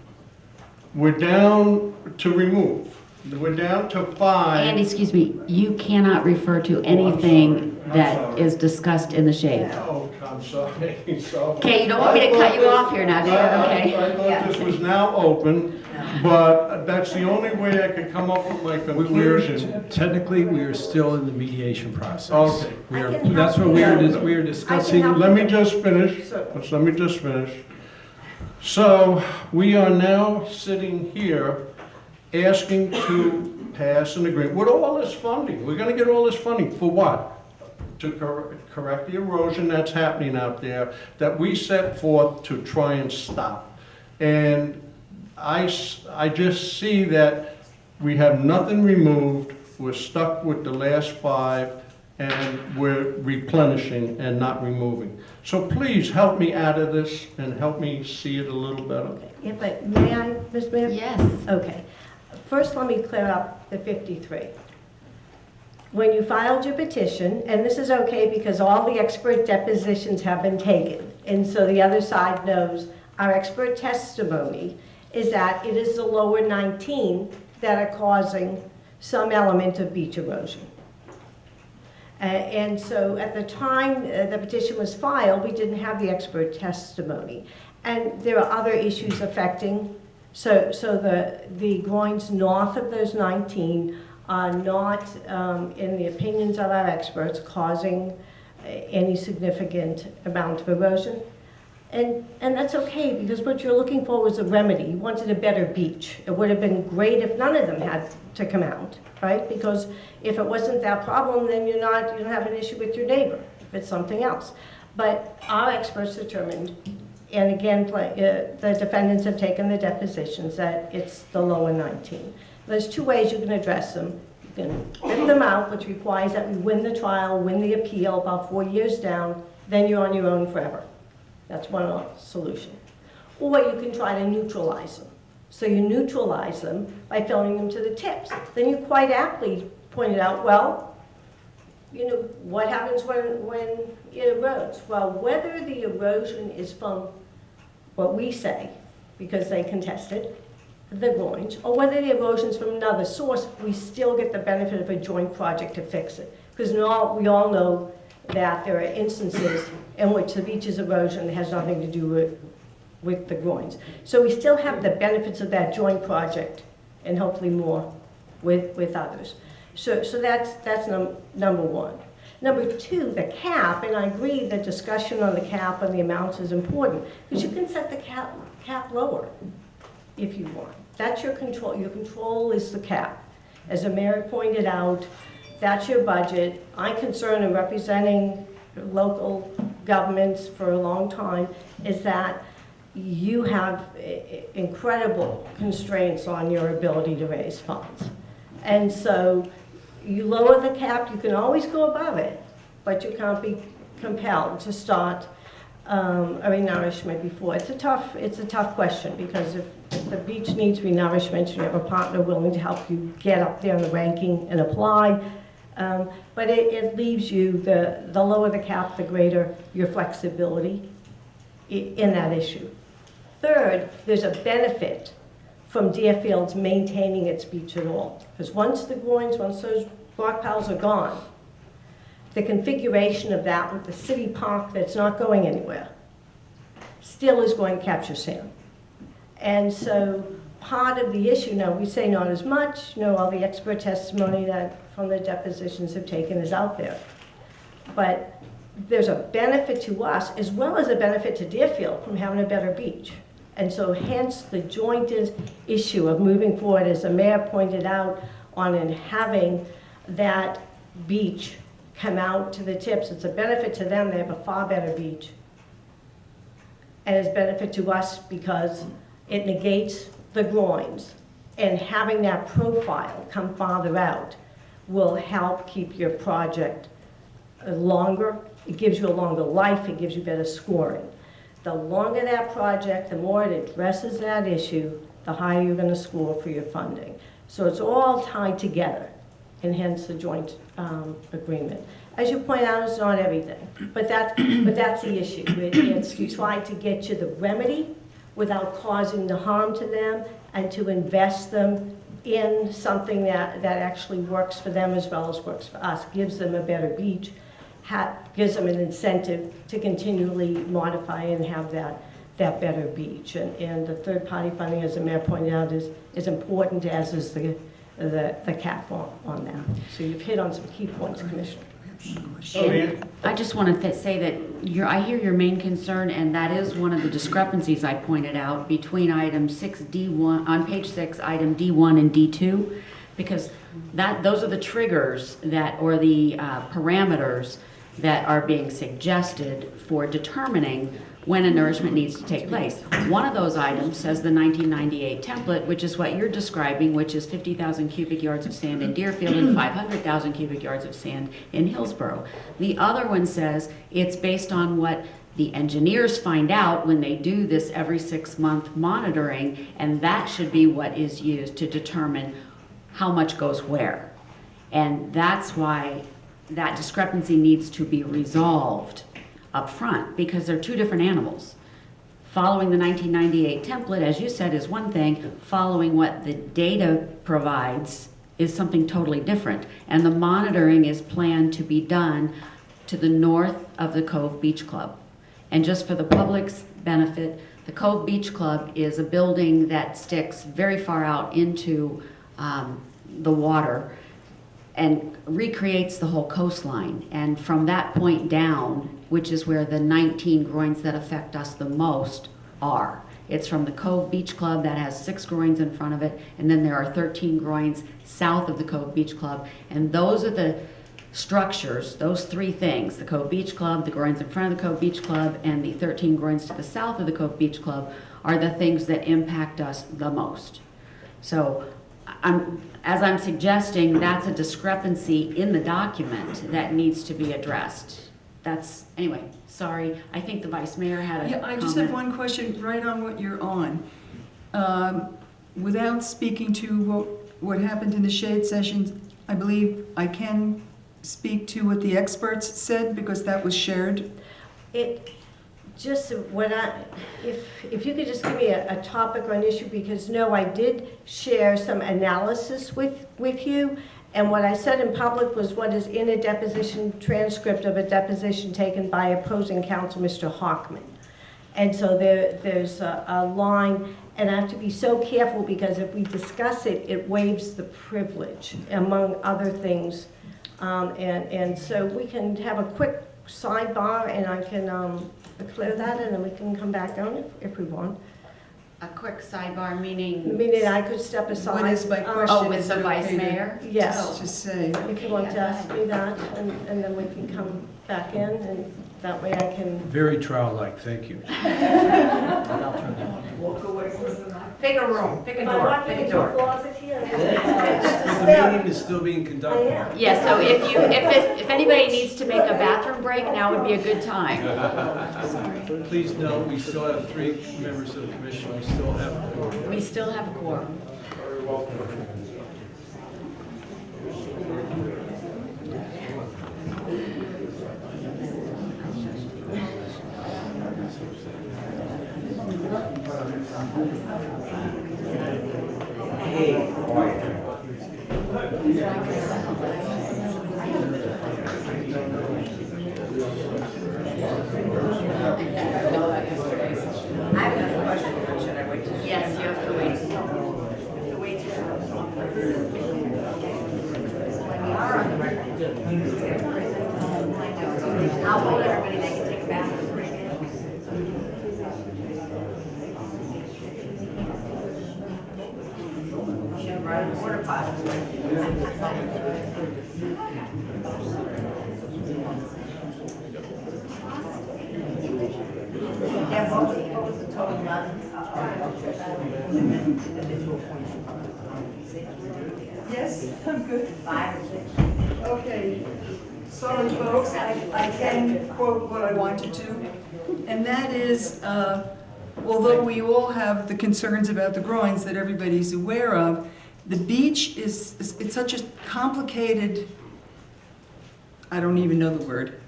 We're down to remove. We're down to 5. And excuse me, you cannot refer to anything that is discussed in the shade. Oh, I'm sorry. Okay, you don't want me to cut you off here now, do you? Okay. I thought this was now open, But that's the only way I could come up with my conclusion. Technically, we are still in the mediation process. Okay. We are, I can that's help what you. we are discussing. help Let me just finish. So- Let me just finish. So we are now sitting here asking to pass an agreement with all this funding. We're gonna get all this funding for what? To correct the erosion that's happening out there that we set forth to try and stop. And I just see that we have nothing removed. We're stuck with the last 5 and we're replenishing and not removing. So please help me out of this and help me see it a little better. Yeah, but may I, Ms. Mayor? Yes. Okay. First, let me clear up the 53. When you filed your petition, and this is okay because all the expert depositions have been taken, and so the other side knows our expert testimony is that it is the lower 19 that are causing some element of beach erosion. And so at the time the petition was filed, we didn't have the expert testimony. And there are other issues affecting, so the groins north of those 19 are not, in the opinions of our experts, causing any significant amount of erosion. And that's okay, because what you're looking for was a remedy. You wanted a better beach. It would have been great if none of them had to come out, right? Because if it wasn't that problem, then you don't have an issue with your neighbor, if it's something else. But our experts determined, and again, the defendants have taken the depositions, that it's the lower 19. There's 2 ways you can address them. You can rip them out, which requires that we win the trial, win the appeal, about 4 years down, then you're on your own forever. That's one solution. Or you can try to neutralize them. So you neutralize them by filling them to the tips. Then you quite aptly pointed out, well, what happens when it erodes? Well, whether the erosion is from what we say, because they contested, the groins, or whether the erosion is from another source, we still get the benefit of a joint project to fix it. Because we all know that there are instances in which the beach's erosion has nothing to do with the groins. So we still have the benefits of that joint project, and hopefully more with others. So that's number 1. Number 2, the cap, and I agree the discussion on the cap and the amounts is important, because you can set the cap lower if you want. That's your control. Your control is the cap. As the mayor pointed out, that's your budget. I'm concerned in representing local governments for a long time is that you have incredible constraints on your ability to raise funds. And so you lower the cap, you can always go above it, but you can't be compelled to start a renourishment before. It's a tough question, because if the beach needs renourishment, you have a partner willing to help you get up there in the ranking and apply. But it leaves you, the lower the cap, the greater your flexibility in that issue. Third, there's a benefit from Deerfield's maintaining its beach at all. Because once those rock piles are gone, the configuration of that with the city park that's not going anywhere still is going to capture sand. And so part of the issue, now we say not as much, all the expert testimony that from the depositions have taken is out there. But there's a benefit to us as well as a benefit to Deerfield from having a better beach. And so hence the jointed issue of moving forward, as the mayor pointed out, on and having that beach come out to the tips. It's a benefit to them. They have a far better beach. And it's a benefit to us because it negates the groins. And having that profile come farther out will help keep your project longer. It gives you a longer life. It gives you better scoring. The longer that project, the more it addresses that issue, the higher you're going to score for your funding. So it's all tied together, and hence the joint agreement. As you point out, it's not everything, but that's the issue. It's to try to get you the remedy without causing the harm to them, and to invest them in something that actually works for them as well as works for us, gives them a better beach, gives them an incentive to continually modify and have that that better beach. And the third-party funding, as the mayor pointed out, is important, as is the cap on that. So you've hit on some key points, Commissioner. And I just want to say that I hear your main concern, and that is one of the discrepancies I pointed out between item 6D1, on page 6, item D1 and D2, because those are the triggers or the parameters that are being suggested for determining when a nourishment needs to take place. One of those items says the 1998 template, which is what you're describing, which is 50,000 cubic yards of sand in Deerfield and 500,000 cubic yards of sand in Hillsboro. The other one says it's based on what the engineers find out when they do this every 6-month monitoring, and that should be what is used to determine how much goes where. And that's why that discrepancy needs to be resolved up front, because they're two different animals. Following the 1998 template, as you said, is one thing. Following what the data provides is something totally different. And the monitoring is planned to be done to the north of the Cove Beach Club. And just for the public's benefit, the Cove Beach Club is a building that sticks very far out into the water and recreates the whole coastline. And from that point down, which is where the 19 groins that affect us the most are. It's from the Cove Beach Club that has 6 groins in front of it, and then there are 13 groins south of the Cove Beach Club. And those are the structures, those 3 things, the Cove Beach Club, the groins in front of the Cove Beach Club, and the 13 groins to the south of the Cove Beach Club, are the things that impact us the most. So as I'm suggesting, that's a discrepancy in the document that needs to be addressed. Anyway, sorry. I think the Vice Mayor had a comment. I just have one question right on what you're on. Without speaking to what happened in the shade sessions, I believe I can speak to what the experts said, because that was shared. Just if you could just give me a topic or an issue, because no, I did share some analysis with you, and what I said in public was what is in a deposition transcript of a deposition taken by opposing counsel, Mr. Hockman. And so there's a line, and I have to be so careful, because if we discuss it, it waives the privilege, among other things. And so we can have a quick sidebar, and I can clear that, and then we can come back on if we want. A quick sidebar, meaning? Meaning I could step aside. What is my question? With the Vice Mayor? Yes. Just say. If you want to ask me that, and then we can come back in, and that way I can. Very trial-like, thank you. Pick a room, pick a Am I door, walking pick a into door. a closet here? But the meeting is still being conducted. I am. Yeah, so if anybody needs to make a bathroom break, now would be a good time. Please note, we still have 3 members of the commission. We still have a quorum. We still have a quorum. I have another question, or should I wait till? Yes, you have to wait. We are on the record. I'll hold everybody, they can take a bathroom break. Should have brought a porta potty. Yeah, what was the total amount? Yes, I'm good. 5 or 6? Okay, sorry folks, I can quote what I wanted to, and that is, although we all have the concerns about the groins that everybody's aware of, the beach it's such a complicated, I don't even know the word.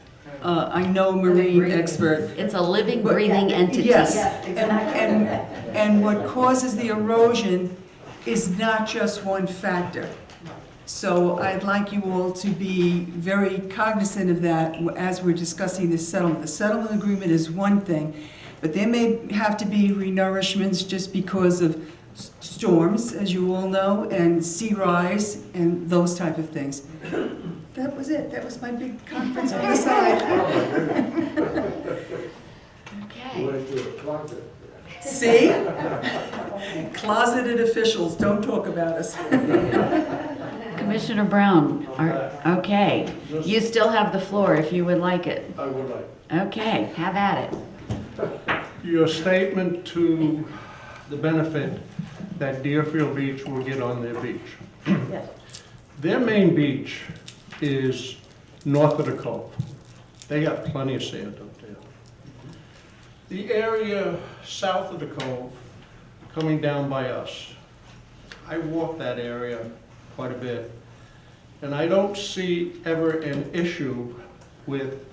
I know marine expert. It's a living, breathing entity. Yes, and what causes the erosion is not just one factor. So I'd like you all to be very cognizant of that as we're discussing this settlement. The settlement agreement is one thing. But there may have to be renourishments just because of storms, as you all know, and sea rise and those type of things. That was it. That was my big conference on the side. Okay. See? Closeted officials, don't talk about us. Commissioner Brown, okay. You still have the floor if you would like it. I would like. Okay, have at it. Your statement to the benefit that Deerfield Beach will get on their beach. Yes. Their main beach is north of the cove. They got plenty of sand up there. The area south of the cove, coming down by us, I walk that area quite a bit, and I don't see ever an issue with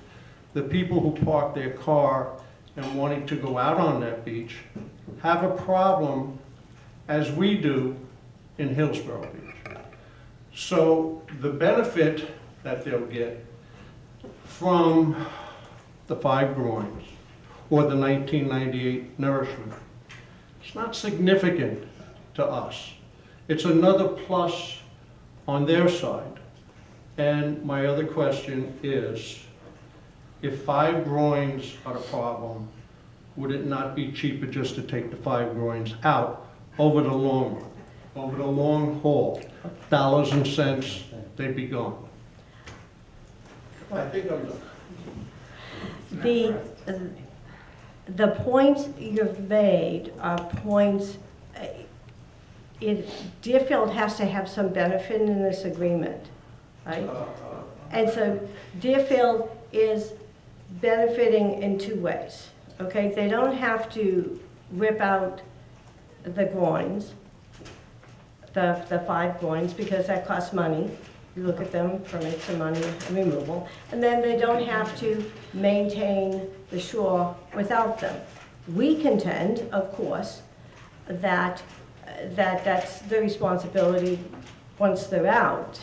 the people who park their car and wanting to go out on that beach have a problem as we do in Hillsboro Beach. So the benefit that they'll get from the 5 groins or the 1998 nourishment, it's not significant to us. It's another plus on their side. And my other question is, if 5 groins are the problem, would it not be cheaper just to take the 5 groins out over the long run, over the long haul? Dollars and cents, they'd be gone. I think I'm done. The points you've made are points, Deerfield has to have some benefit in this agreement, right? And so Deerfield is benefiting in 2 ways, okay? They don't have to rip out the groins, the 5 groins, because that costs money. You look at them, permits and money and removal. And then they don't have to maintain the shore without them. We contend, of course, that that's the responsibility once they're out.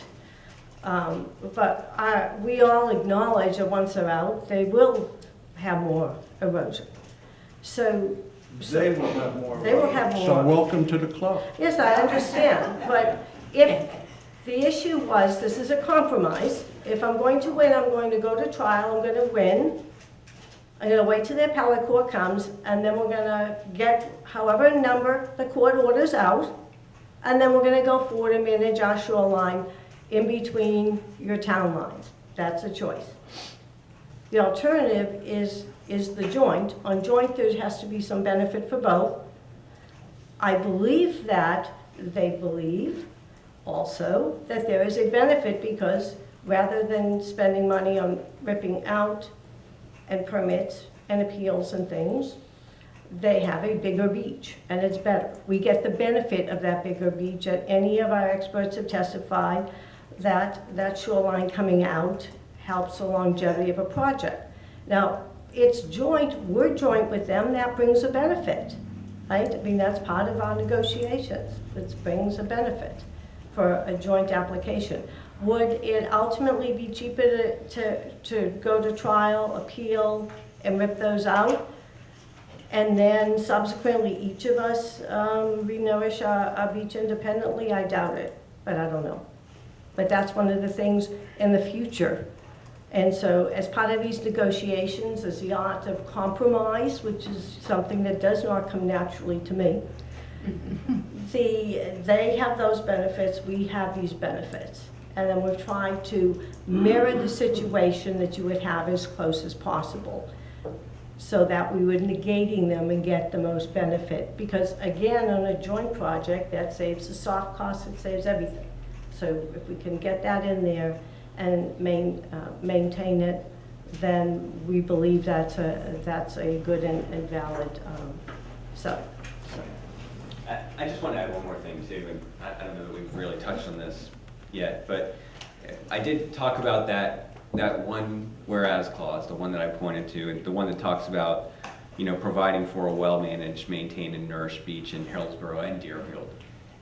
But we all acknowledge that once they're out, they will have more erosion. So They will have more. they will have So more. welcome to the club. Yes, I understand, but if the issue was, this is a compromise, if I'm going to win, I'm going to go to trial, I'm going to win, I'm going to wait till the appellate court comes, and then we're going to get however number the court orders out, and then we're going to go forward and manage our shoreline in between your town lines. That's a choice. The alternative is the joint. On joint, there has to be some benefit for both. I believe that they believe also that there is a benefit because rather than spending money on ripping out and permits and appeals and things, they have a bigger beach and it's better. We get the benefit of that bigger beach, and any of our experts have testified that that shoreline coming out helps the longevity of a project. Now, it's joint, we're joint with them, that brings a benefit, right? I mean, that's part of our negotiations. It brings a benefit for a joint application. Would it ultimately be cheaper to go to trial, appeal, and rip those out? And then subsequently, each of us renourish our beach independently? I doubt it, but I don't know. But that's one of the things in the future. And so as part of these negotiations is the art of compromise, which is something that does not come naturally to me. They have those benefits, we have these benefits. And then we've tried to mirror the situation that you would have as close as possible, so that we would negating them and get the most benefit. Because again, on a joint project, that saves the soft costs, it saves everything. So if we can get that in there and maintain it, then we believe that's a good and valid I just want to add one more thing too, and I don't know that we've really touched on this yet, but I did talk about that one whereas clause, the one that I pointed to, and the one that talks about, providing for a well-managed, maintained, and nourished beach in Hillsboro and Deerfield.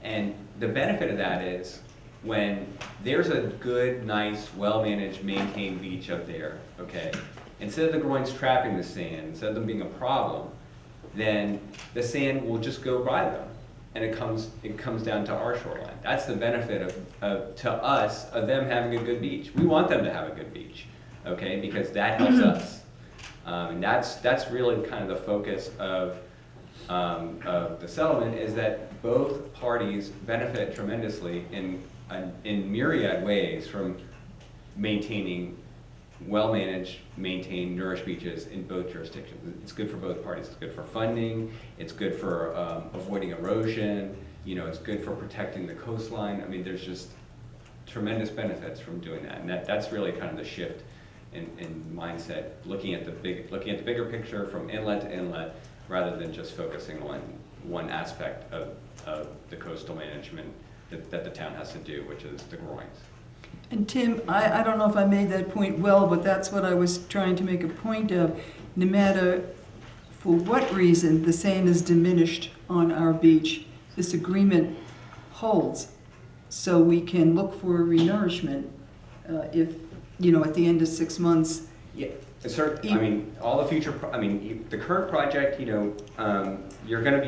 And the benefit of that is when there's a good, nice, well-managed, maintained beach up there, okay, instead of the groins trapping the sand, instead of them being a problem, then the sand will just go by them, and it comes down to our shoreline. That's the benefit to us of them having a good beach. We want them to have a good beach, okay, because that helps us. And that's really kind of the focus of the settlement, is that both parties benefit tremendously in myriad ways from maintaining well-managed, maintained, nourished beaches in both jurisdictions. It's good for both parties. It's good for funding. It's good for avoiding erosion. You know, it's good for protecting the coastline. I mean, there's just tremendous benefits from doing that, and that's really kind of the shift in mindset, looking at the bigger picture from inlet to inlet, rather than just focusing on one aspect of the coastal management that the town has to do, which is the groins. And Tim, I don't know if I made that point well, but that's what I was trying to make a point of. No matter for what reason the sand is diminished on our beach, this agreement holds. So we can look for renourishment if, you know, at the end of 6 months. Yeah, I mean, all the future, the current project, you know, you're going to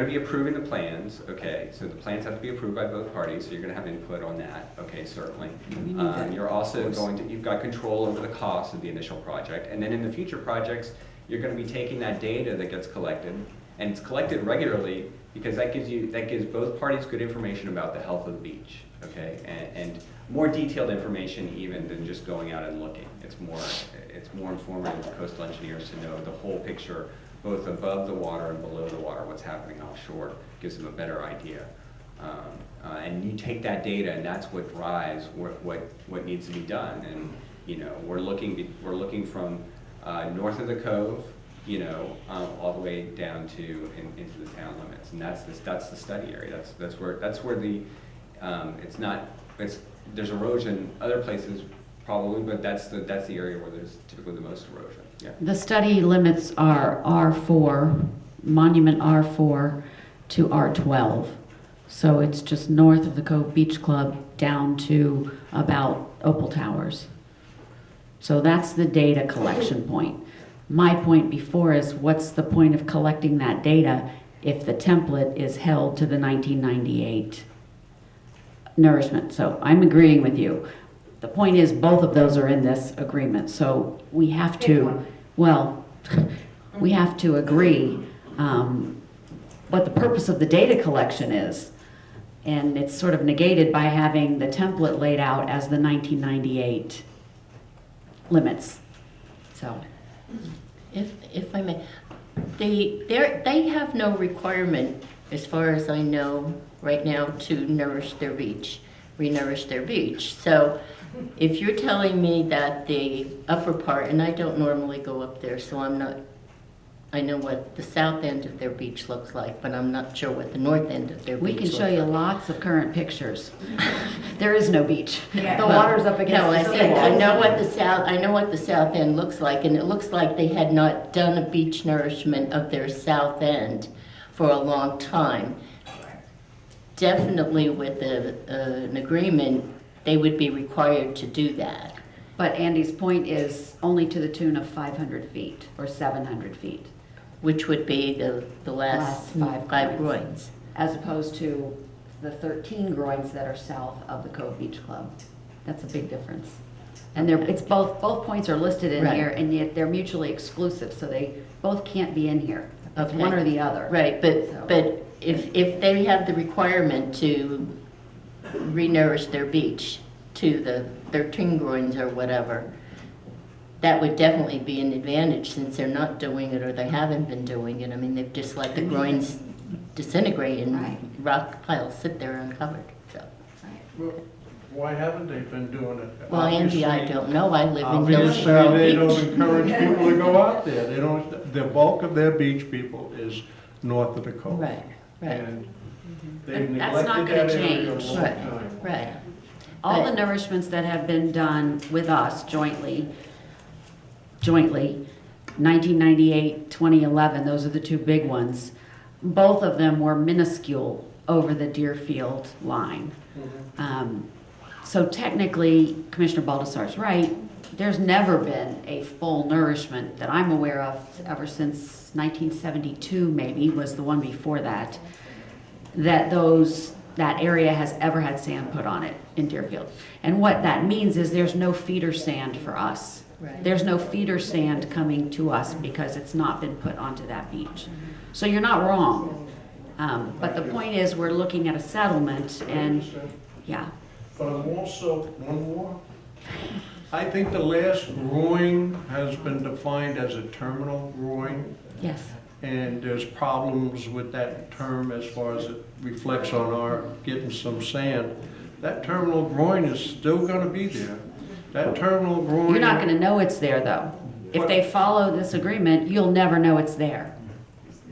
be approving the plans, okay? So the plans have to be approved by both parties, so you're going to have input on that, okay, certainly. We need that, You're also of course. you've got control over the cost of the initial project, and then in the future projects, you're going to be taking that data that gets collected, and it's collected regularly because that gives both parties good information about the health of the beach, okay? And more detailed information even than just going out and looking. It's more informative for coastal engineers to know the whole picture, both above the water and below the water, what's happening offshore, gives them a better idea. And you take that data, and that's what drives what needs to be done. And you know, we're looking from north of the cove, you know, all the way down to into the town limits, and that's the study area. That's where the there's erosion other places probably, but that's the area where there's typically the most erosion. Yeah. The study limits are R4, Monument R4 to R12. So it's just north of the Cove Beach Club down to about Opal Towers. So that's the data collection point. My point before is, what's the point of collecting that data if the template is held to the 1998 nourishment? So I'm agreeing with you. The point is, both of those are in this agreement, so we have to, well, we have to agree what the purpose of the data collection is. And it's sort of negated by having the template laid out as the 1998 limits. So, If I may, they have no requirement, as far as I know, right now, to renourish their beach. So if you're telling me that the upper part, and I don't normally go up there, so I know what the south end of their beach looks like, but I'm not sure what the north end of their beach we looks can like. show you lots of current pictures. There is no beach. Yeah. The water's up against No, the I said, seawall. I know what the south end looks like, and it looks like they had not done a beach nourishment of their south end for a long time. Definitely with an agreement, they would be required to do that. But Andy's point is only to the tune of 500 feet or 700 feet, Which would be the last Last five groins. groins. as opposed to the 13 groins that are south of the Cove Beach Club. That's a big difference. And it's both points are listed in Right. here, and yet they're mutually exclusive, so they both can't be in here. It's Okay. one or the other. Right, So- but if they have the requirement to renourish their beach to the 13 groins or whatever, that would definitely be an advantage, since they're not doing it or they haven't been doing it. I mean, they've just let the groins disintegrate and Right. rock piles sit there uncovered, so. Well, why haven't they been doing it? Well, Andy, I Obviously- don't know, I live in Obviously, Hillsboro they don't Beach. encourage people to go out there. They don't, the bulk of their beach people is north of the coast. Right, right, And they've But that's not neglected that gonna area a change. long Right. time. right. All the But- nourishments that have been done with us jointly, 1998, 2011, those are the two big ones. Both of them were minuscule over the Deerfield line. So technically, Commissioner Baldessar's right, there's never been a full nourishment that I'm aware of ever since 1972 maybe, was the one before that, that area has ever had sand put on it in Deerfield. And what that means is there's no feeder sand for us. Right. There's no feeder sand coming to us because it's not been put onto that beach. So you're not wrong. But the point is, we're looking at a settlement and, yeah. But I'm also, one more. I think the last groin has been defined as a terminal groin, Yes. and there's problems with that term as far as it reflects on our getting some sand. That terminal groin is still gonna be there. That terminal groin. You're not gonna know it's there, though. If they follow this agreement, you'll never know it's there.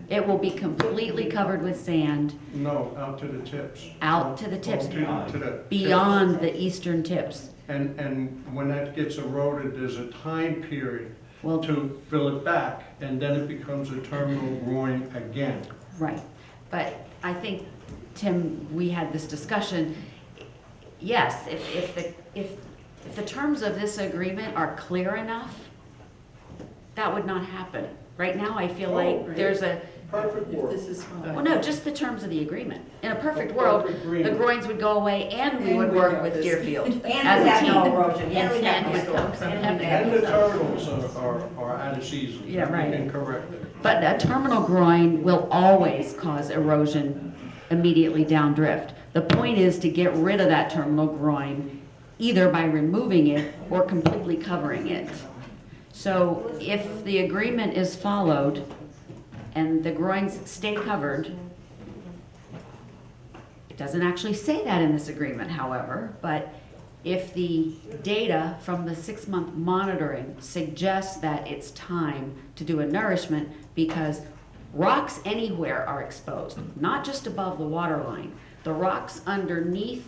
It will be completely covered with sand No, out to the tips. out to the tips, To the beyond the eastern tips. And when that gets eroded, there's a time period Well, to fill it back, and then it becomes a terminal groin again. right. But I think, Tim, we had this discussion. Yes, if the terms of this agreement are clear enough, that would not happen. Right now, I feel like there's a, Perfect world. This is fine. well, no, just the terms of the agreement. In a perfect world, Perfect the agreement. groins would go away and we And would we work have with this. Deerfield And we as a have no team. erosion, and And we have sand no would come. storms, and we And- have And the turtles are out of season. Yeah, right. We can correct it. But a terminal groin will always cause erosion immediately downdrift. The point is to get rid of that terminal groin, either by removing it or completely covering it. So if the agreement is followed and the groins stay covered, it doesn't actually say that in this agreement, however, but if the data from the 6-month monitoring suggests that it's time to do a nourishment, because rocks anywhere are exposed, not just above the water line. The rocks underneath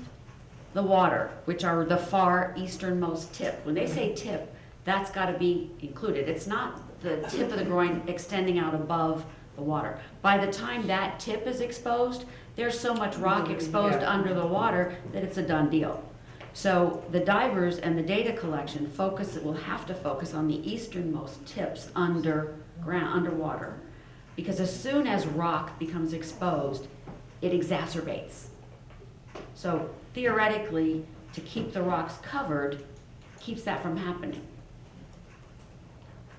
the water, which are the far easternmost tip. When they say tip, that's got to be included. It's not the tip of the groin extending out above the water. By the time that tip is exposed, there's so much rock exposed under the water that it's a done deal. So the divers and the data collection will have to focus on the easternmost tips underwater. Because as soon as rock becomes exposed, it exacerbates. So theoretically, to keep the rocks covered, keeps that from happening.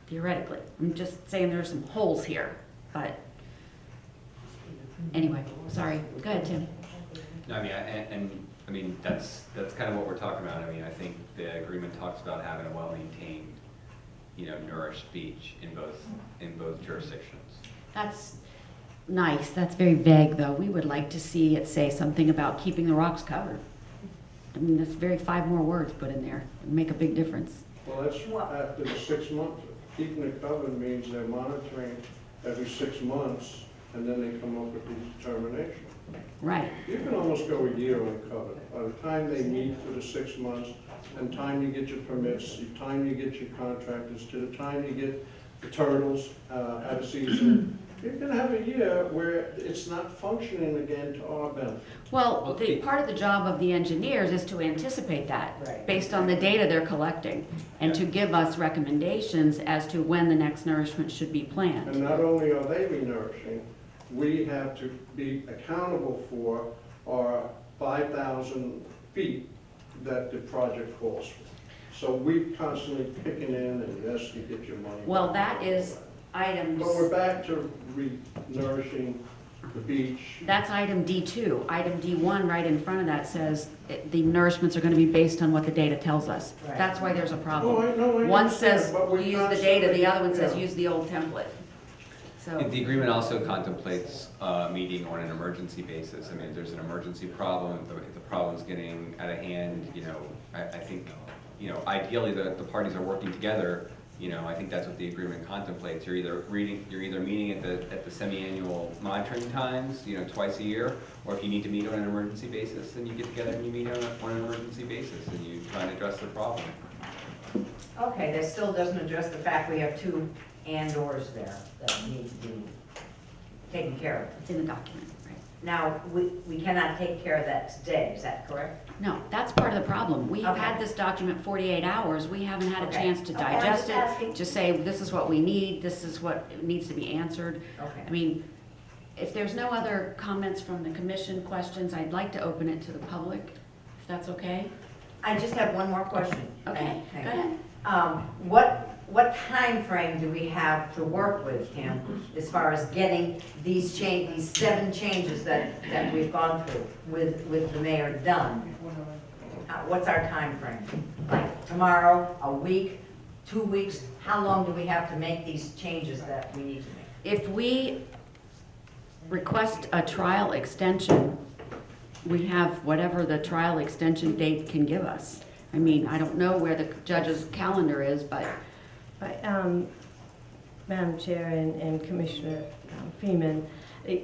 Theoretically. I'm just saying there's some holes here, but anyway, sorry. Go ahead, Tim. No, I mean, I mean, that's kind of what we're talking about. I mean, I think the agreement talks about having a well-maintained, nourished beach in both jurisdictions. That's nice. That's very vague, though. We would like to see it say something about keeping the rocks covered. I mean, that's 5 more words put in there. It'd make a big difference. Well, that's after the 6 months. Keeping it covered means they're monitoring every 6 months, and then they come up with the determination. Right. You can almost go a year uncovered. By the time they meet for the 6 months, and time you get your permits, the time you get your contractors, to the time you get the turtles out of season, you're gonna have a year where it's not functioning again to our benefit. Well, part of the job of the engineers is to anticipate that, Right. based on the data they're collecting, and to give us recommendations as to when the next nourishment should be planned. And not only are they renourishing, we have to be accountable for our 5,000 feet that the project calls for. So we're constantly picking in, and yes, you get your money. Well, back. that is items, But we're back to re-nourishing the beach. that's item D2. Item D1 right in front of that says the nourishments are going to be based on what the data tells us. Right. That's why there's a Oh, problem. I know, I One understand, says but we're use the data, the other one says constantly- use the old template. So, The agreement also contemplates meeting on an emergency basis. I mean, if there's an emergency problem, if the problem's getting out of hand, I think, ideally the parties are working together. I think that's what the agreement contemplates. You're either meeting at the semi-annual monitoring times, twice a year, or if you need to meet on an emergency basis, then you get together and you meet on an emergency basis and you try and address the problem. Okay, that still doesn't address the fact we have 2 and/ors there that need to be taken care of. it's in the document, right? Now, we cannot take care of that today, is that correct? No, that's part of the problem. We have Okay. had this document 48 hours. We haven't had a Okay. chance to Okay, I'm digest just it, asking. to say, this is what we need, this is what needs to be answered. Okay. I mean, if there's no other comments from the commission, questions, I'd like to open it to the public, if that's okay? I just have one more question. Okay, Thank go you. ahead. What time frame do we have to work with, Tim, as far as getting these 7 changes that we've gone through with the mayor done? What's our time frame? Like tomorrow, a week, 2 weeks? How long do we have to make these changes that we need to make? If we request a trial extension, we have whatever the trial extension date can give us. I mean, I don't know where the judge's calendar is, but Right, Madam Chair and Commissioner Freeman,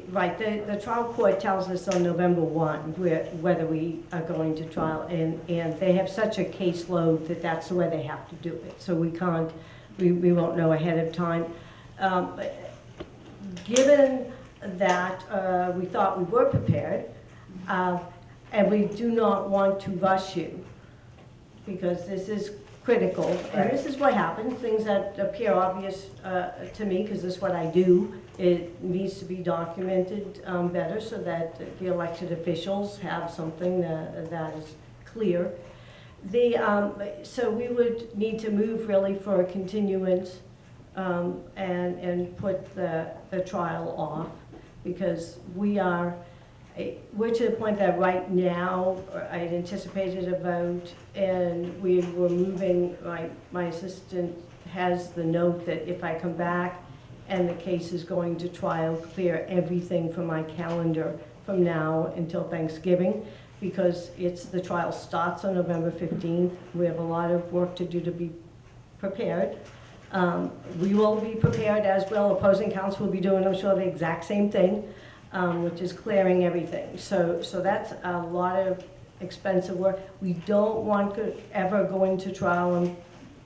right, the trial court tells us on November 1 whether we are going to trial, and they have such a caseload that that's the way they have to do it. So we can't, we won't know ahead of time. Given that we thought we were prepared, and we do not want to rush you, because this is critical, and this is what happens, things that appear obvious to me, because this is what I do. It needs to be documented better so that the elected officials have something that is clear. So we would need to move really for a continuance and put the trial off, because we're to the point that right now, I had anticipated a vote, and we were moving, my assistant has the note that if I come back and the case is going to trial, clear everything from my calendar from now until Thanksgiving, because the trial starts on November 15th. We have a lot of work to do to be prepared. We will be prepared as well. Opposing counsel will be doing, I'm sure, the exact same thing. Which is clearing everything. So that's a lot of expensive work. We don't want to ever go into trial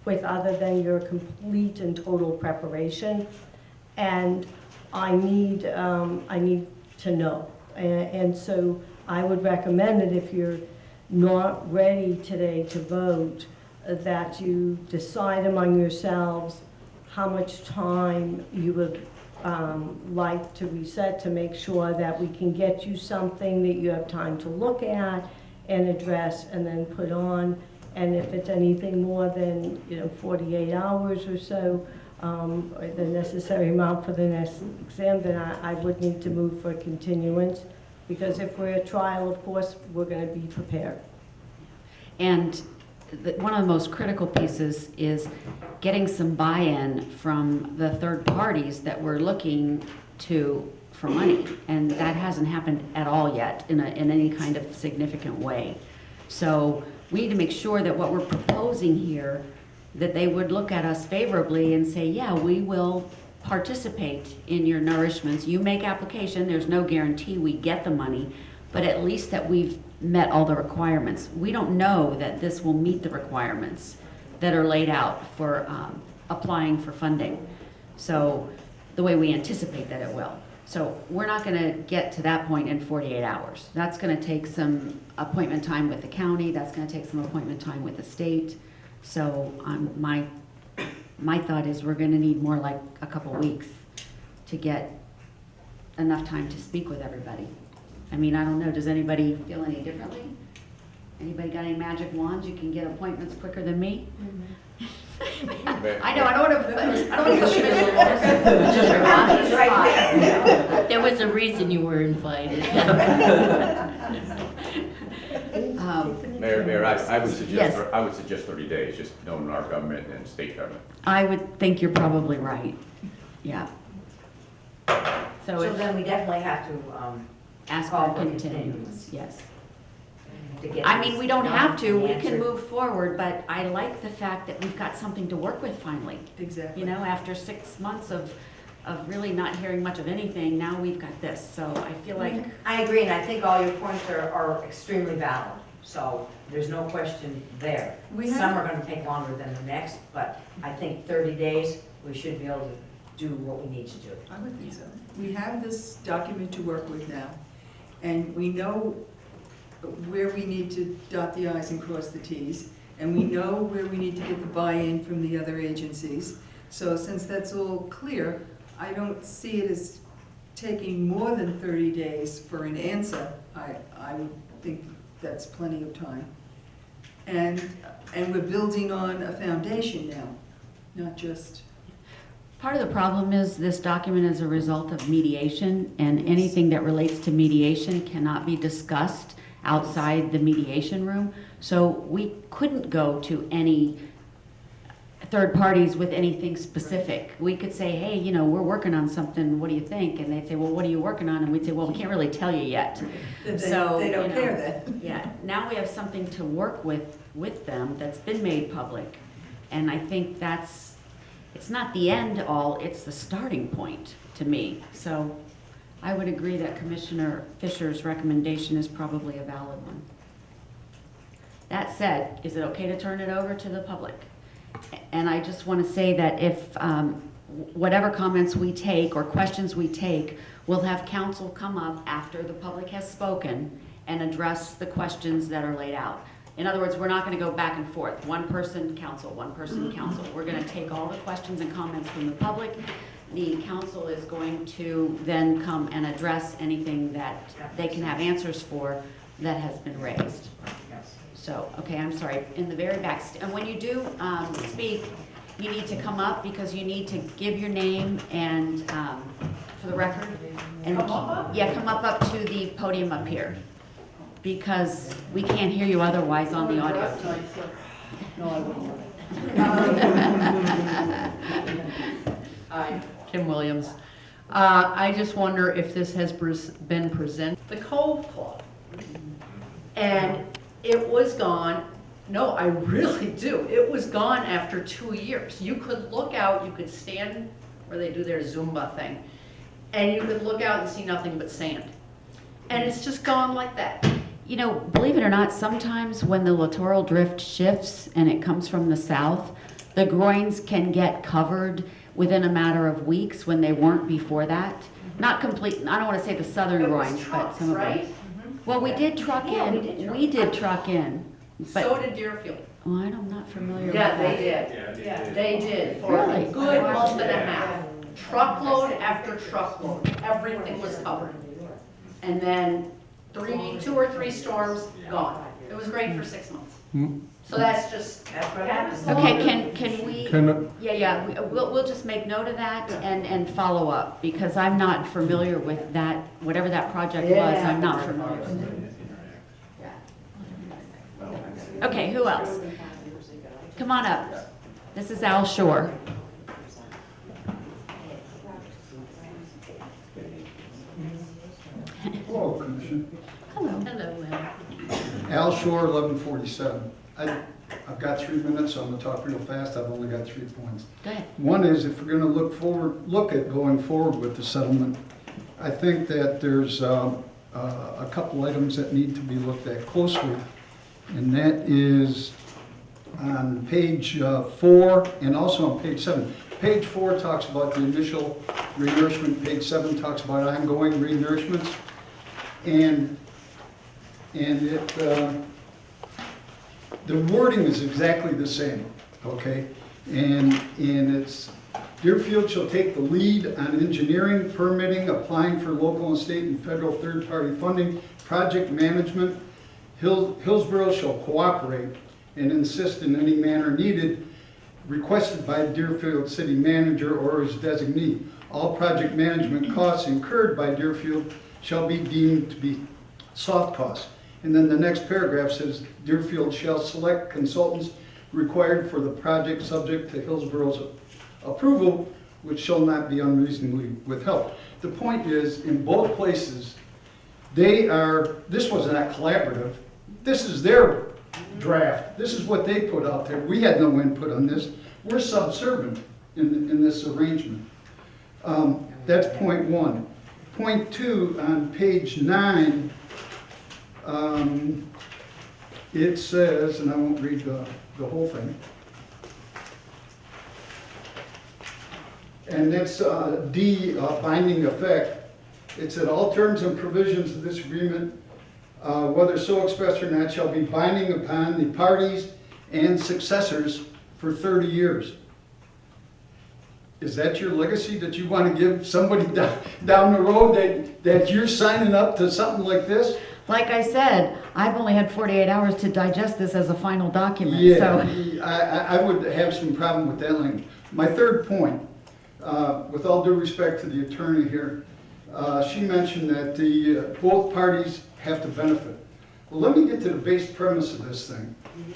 with other than your complete and total preparation. And I need to know. And so I would recommend that if you're not ready today to vote, that you decide among yourselves how much time you would like to reset, to make sure that we can get you something that you have time to look at and address and then put on. And if it's anything more than 48 hours or so, or the necessary amount for the next exam, then I would need to move for a continuance, because if we're at trial, of course, we're going to be prepared. And one of the most critical pieces is getting some buy-in from the third parties that we're looking to for money. And that hasn't happened at all yet in any kind of significant way. So we need to make sure that what we're proposing here, that they would look at us favorably and say, yeah, we will participate in your nourishments. You make application, there's no guarantee we get the money, but at least that we've met all the requirements. We don't know that this will meet the requirements that are laid out for applying for funding. So the way we anticipate that it will. So we're not going to get to that point in 48 hours. That's going to take some appointment time with the county. That's going to take some appointment time with the state. So my thought is we're going to need more like a couple weeks to get enough time to speak with everybody. I mean, I don't know, does anybody feel any differently? Anybody got any magic wands? You can get appointments quicker than me? I know, I don't want to push you right there. There was a reason you were invited. Mayor, I would suggest, Yes. I would suggest 30 days, just knowing our government and state government. I would think you're probably right, yeah. So if then we definitely have to ask call for for continuance, yes. to get I mean, we don't have to, we answered. can move forward, but I like the fact that we've got something to work with finally. Exactly. You know, after 6 months of really not hearing much of anything, now we've got this, so I feel like, I agree, and I think all your points are extremely valid, so there's no question there. Some are gonna take longer than the next, but I think 30 days, we should be able to do what we need to do. I would think so. We have this document to work with now, and we know where we need to dot the i's and cross the t's, and we know where we need to get the buy-in from the other agencies. So since that's all clear, I don't see it as taking more than 30 days for an answer. I would think that's plenty of time. And we're building on a foundation now, not just... Part of the problem is this document is a result of mediation, and anything that relates to mediation cannot be discussed outside the mediation room. So we couldn't go to any third parties with anything specific. We could say, hey, you know, we're working on something, what do you think? And they'd say, well, what are you working on? And we'd say, well, we can't really tell you yet. So, They don't you know, care then. Yeah, now we have something to work with them that's been made public. And I think it's not the end all, it's the starting point to me. So I would agree that Commissioner Fisher's recommendation is probably a valid one. That said, is it okay to turn it over to the public? And I just want to say that if whatever comments we take or questions we take, we'll have council come up after the public has spoken and address the questions that are laid out. In other words, we're not going to go back and forth. One person council, one person council. We're going to take all the questions and comments from the public. The council is going to then come and address anything that they can have answers for that has been raised. So, okay, I'm sorry, in the very back, and when you do speak, you need to come up because you need to give your name and, for the record. And yeah, come up to the podium up here because we can't hear you otherwise on the audio. Hi, Kim Williams. I just wonder if this has been presented, the Cove Club. And it was gone, no, I really do. It was gone after 2 years. You could look out, you could stand where they do their Zumba thing, and you could look out and see nothing but sand. And it's just gone like that. You know, believe it or not, sometimes when the littoral drift shifts and it comes from the south, the groins can get covered within a matter of weeks when they weren't before that. Not complete, I don't want to say the southern groins, but some of them. Right? Well, we did truck in, we did truck in, but, So did Deerfield. well, I'm not familiar with Yeah, that. they did. They did for Really? a good month and a half. Truckload after truckload, everything was covered. And then 2 or 3 storms, gone. It was great for 6 months. So that's what happens. Okay, can we, Can, yeah, we'll just make note of that and follow up, because I'm not familiar with that, whatever that project was, I'm not familiar with it. Okay, who else? Come on up. This is Al Shore. Hello, Commission. Hello. Hello, Al. Al Shore, 1147. I've got 3 minutes, so I'm gonna talk real fast. I've only got 3 points. Go ahead. One is, if we're gonna look at going forward with the settlement, I think that there's a couple items that need to be looked at closely, and that is on page 4 and also on page 7. Page 4 talks about the initial renourishment. Page 7 talks about ongoing renourishments, and the wording is exactly the same, okay? And it's, Deerfield shall take the lead on engineering, permitting, applying for local and state and federal third-party funding, project management. Hillsboro shall cooperate and insist in any manner needed, requested by Deerfield City Manager or his designee. All project management costs incurred by Deerfield shall be deemed to be soft costs. And then the next paragraph says, Deerfield shall select consultants required for the project subject to Hillsboro's approval, which shall not be unreasonably withheld. The point is, in both places, this was not collaborative. This is their draft. This is what they put out there. We had no input on this. We're subservient in this arrangement. That's point 1. Point 2, on page 9, it says, and I won't read the whole thing, and that's D, binding effect. It said, "All terms and provisions of this agreement, whether so expressed or not, shall be binding upon the parties and successors for 30 years." Is that your legacy that you want to give somebody down the road, that you're signing up to something like this? Like I said, I've only had 48 hours to digest this as a final document, Yeah, so. I would have some problem with that language. My third point, with all due respect to the attorney here, she mentioned that both parties have to benefit. Well, let me get to the base premise of this thing.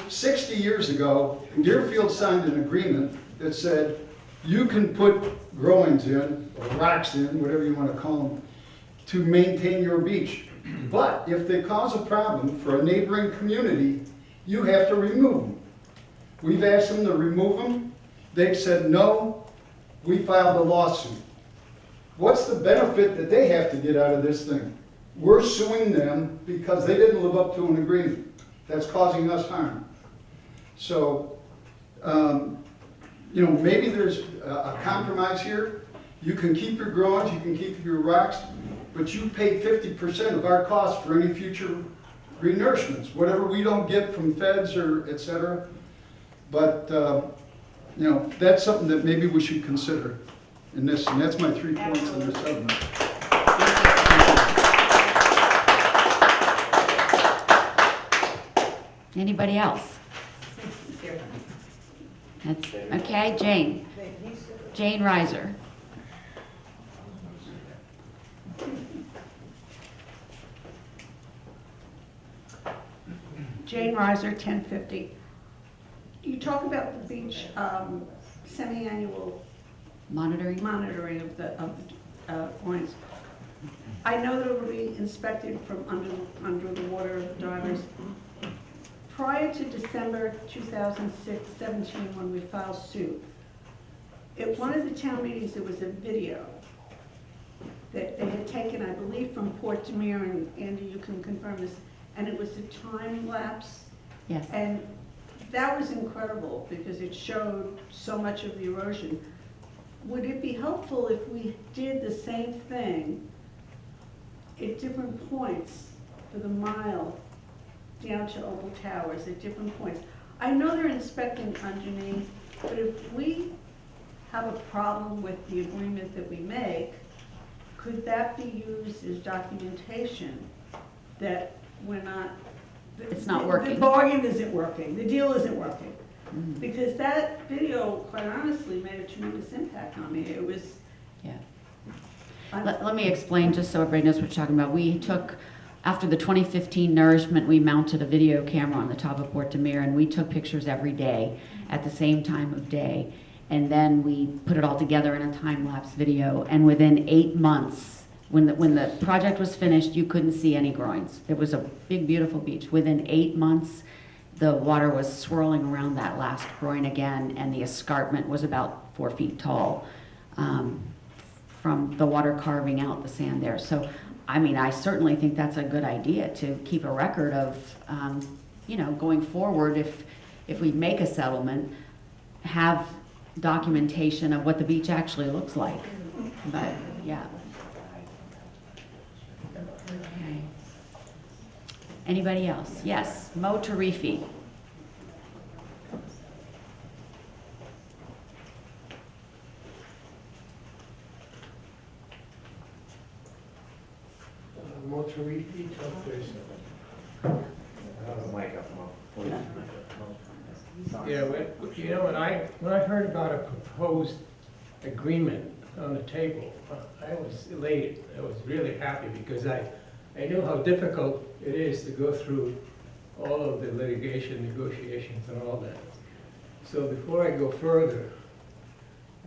60 years ago, Deerfield signed an agreement that said you can put growings in, or rocks in, whatever you want to call them, to maintain your beach. But if they cause a problem for a neighboring community, you have to remove them. We've asked them to remove them. They've said no. We filed a lawsuit. What's the benefit that they have to get out of this thing? We're suing them because they didn't live up to an agreement that's causing us harm. So, maybe there's a compromise here. You can keep your growings, you can keep your rocks, but you pay 50% of our cost for any future renourishments, whatever we don't get from feds or et cetera. But, that's something that maybe we should consider in this, and that's my 3 points in this settlement. Anybody else? That's, okay, Jane. Jane Reiser. Jane Reiser, 1050. You talk about the beach semi-annual Monitoring? monitoring of the points. I know that it will be inspected from under the water divers. Prior to December 2017, when we filed suit, at one of the town meetings, there was a video that they had taken, I believe, from Port Demire, and Andy, you can confirm this, and it was a time lapse. Yes. And that was incredible because it showed so much of the erosion. Would it be helpful if we did the same thing at different points for the mile down to Opal Towers at different points? I know they're inspecting underneath, but if we have a problem with the agreement that we make, could that be used as documentation that we're not... It's not working. The bargain isn't working, the deal isn't working. Because that video, quite honestly, made a tremendous impact on me. It was... Yeah. Let me explain, just so everybody knows what we're talking about. We took, after the 2015 nourishment, we mounted a video camera on the top of Port Demire, and we took pictures every day at the same time of day. And then we put it all together in a time-lapse video. And within 8 months, when the project was finished, you couldn't see any groins. It was a big, beautiful beach. Within 8 months, the water was swirling around that last groin again, and the escarpment was about 4 feet tall from the water carving out the sand there. So, I mean, I certainly think that's a good idea to keep a record of, going forward, if we make a settlement, have documentation of what the beach actually looks like. But, yeah. Okay. Anybody else? Yes, Mo Tarifi. Mo Tarifi, Yeah, when I heard about a proposed agreement on the table, I was elated. I was really happy because I knew how difficult it is to go through all of the litigation, negotiations, and all that. So before I go further,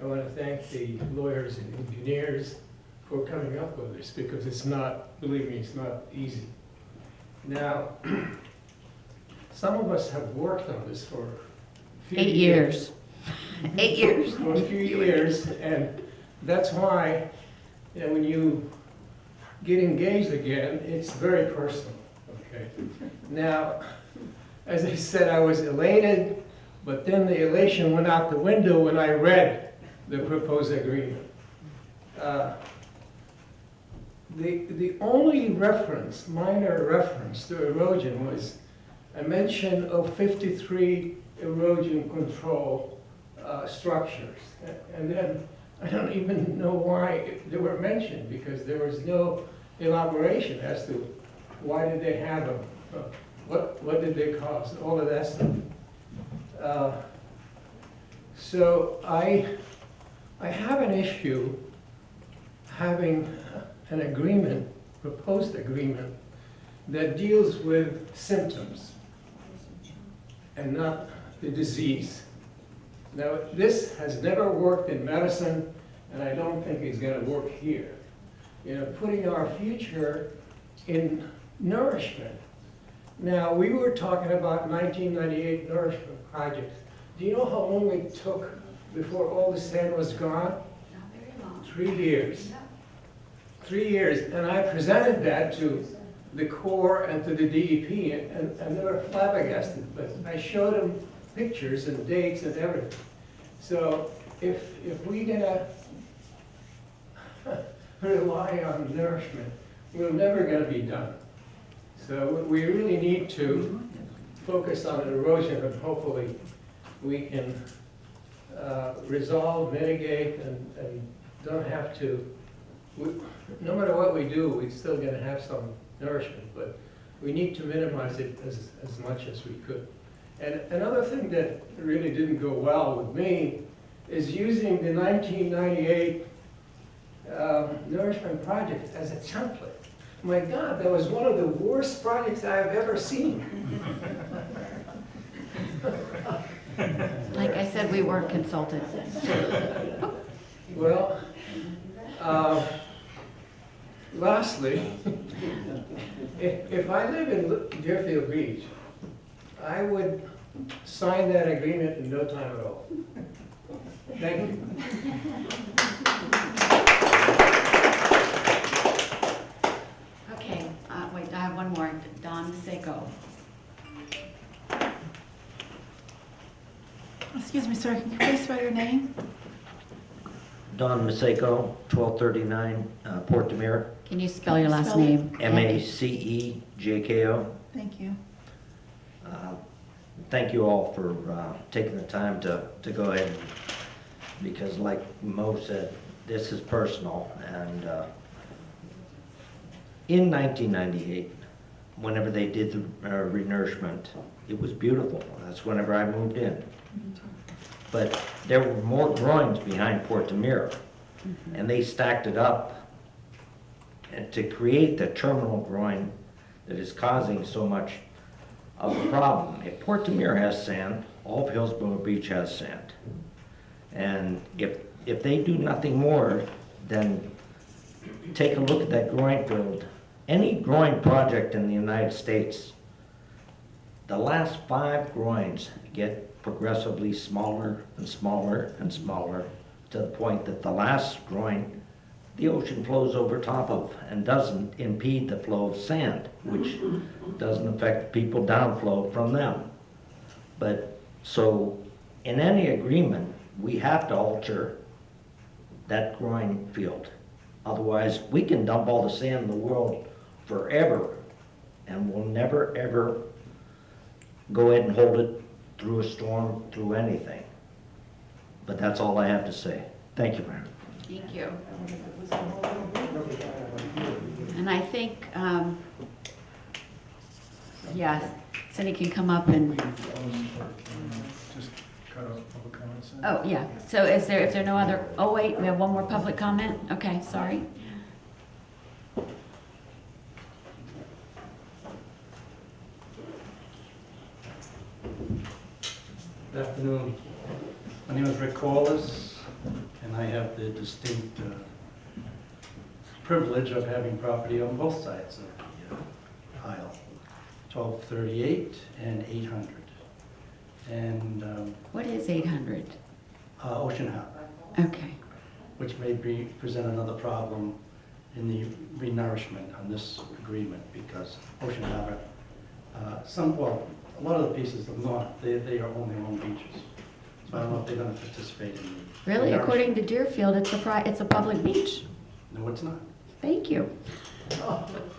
I want to thank the lawyers and engineers for coming up with this, because it's not, believe me, it's not easy. Now, some of us have worked on this for a few 8 years. 8 years. For a few years, and that's why, when you get engaged again, it's very personal, okay? Now, as I said, I was elated, but then the elation went out the window when I read the proposed agreement. The only reference, minor reference to erosion was a mention of 53 erosion control structures. And then I don't even know why they were mentioned, because there was no elaboration as to why did they have them, what did they cost, all of that stuff. So I have an issue having an agreement, proposed agreement, that deals with symptoms and not the disease. Now, this has never worked in medicine, and I don't think it's going to work here. You know, putting our future in nourishment. Now, we were talking about 1998 nourishment projects. Do you know how long it took before all the sand was gone? Not very long. 3 years. 3 years, and I presented that to the Corps and to the DEP, and they were flabbergasted, but I showed them pictures and dates and everything. So if we're gonna rely on nourishment, we're never gonna be done. So we really need to focus on erosion, and hopefully we can resolve, mitigate, and don't have to, no matter what we do, we're still gonna have some nourishment, but we need to minimize it as much as we could. And another thing that really didn't go well with me is using the 1998 nourishment project as a template. My God, that was one of the worst projects I've ever seen. Like I said, we weren't consulted. Well, lastly, if I live in Deerfield Beach, I would sign that agreement in no time at all. Thank you. Okay, wait, I have one more. Don Seco. Excuse me, sir, can you please spell your name? Don Maseko, 1239 Port Demire, Can you spell your last Spell it. name? Macejko. Thank you. Thank you all for taking the time to go ahead, because like Mo said, this is personal. And in 1998, whenever they did the renourishment, it was beautiful. That's whenever I moved in. But there were more groins behind Port Demire, and they stacked it up and to create the terminal groin that is causing so much of a problem. If Port Demire has sand, all of Hillsboro Beach has sand. And if they do nothing more than take a look at that groin field, any groin project in the United States, the last 5 groins get progressively smaller and smaller and smaller, to the point that the last groin the ocean flows over top of and doesn't impede the flow of sand, which doesn't affect people downflow from them. But so in any agreement, we have to alter that groin field. Otherwise, we can dump all the sand in the world forever, and we'll never ever go ahead and hold it through a storm, through anything. But that's all I have to say. Thank you, Mayor. Thank you. And I think, yeah, Cindy can come up and, Just cut off public comments. oh, yeah. So if there are no other, oh, wait, we have one more public comment? Okay, sorry. Good afternoon. My name is Rick Corliss, and I have the distinct privilege of having property on both sides of the aisle, 1238 and 800. And What is 800? Ocean Harbor, Okay. which may present another problem in the renourishment on this agreement, because Ocean Harbor, a lot of the pieces of North, they are on their own beaches. So I don't know if they're going to participate in the Really? renourishment. According to Deerfield, it's a public beach? No, it's not. Thank you.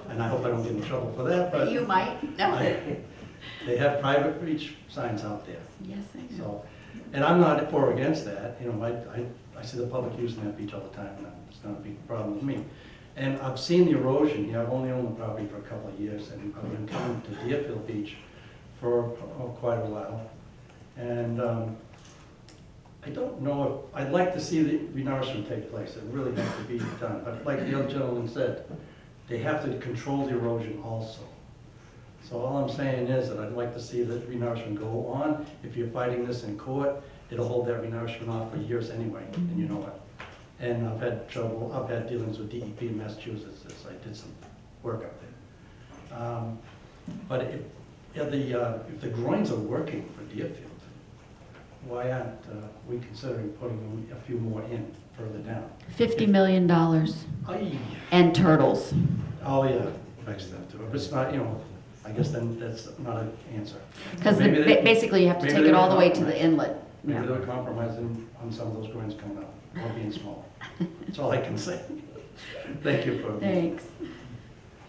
And I hope I don't get in trouble for that, but You might. No. they have private beach signs out there. Yes, I know. So, and I'm not for or against that, you know, I see the public using that beach all the time, and it's not a big problem with me. And I've seen the erosion here, I've only owned the property for a couple of years, and I've been coming to Deerfield Beach for quite a while. And I don't know if, I'd like to see the renourishment take place, it really has to be done. But like the other gentleman said, they have to control the erosion also. So all I'm saying is that I'd like to see the renourishment go on. If you're fighting this in court, it'll hold that renourishment off for years anyway, and you know it. And I've had dealings with DEP in Massachusetts as I did some work up there. But if the groins are working for Deerfield, why aren't we considering putting a few more in further down? $50 million. Aye. And turtles. Oh, yeah, fix that too. If it's not, you know, I guess then that's not an answer. Because Maybe they- basically you have to maybe take they it were all the way to the compromised. inlet. Maybe Yeah. they're compromising on some of those groins coming out, or being small. That's all I can say. Thank you for. Thanks.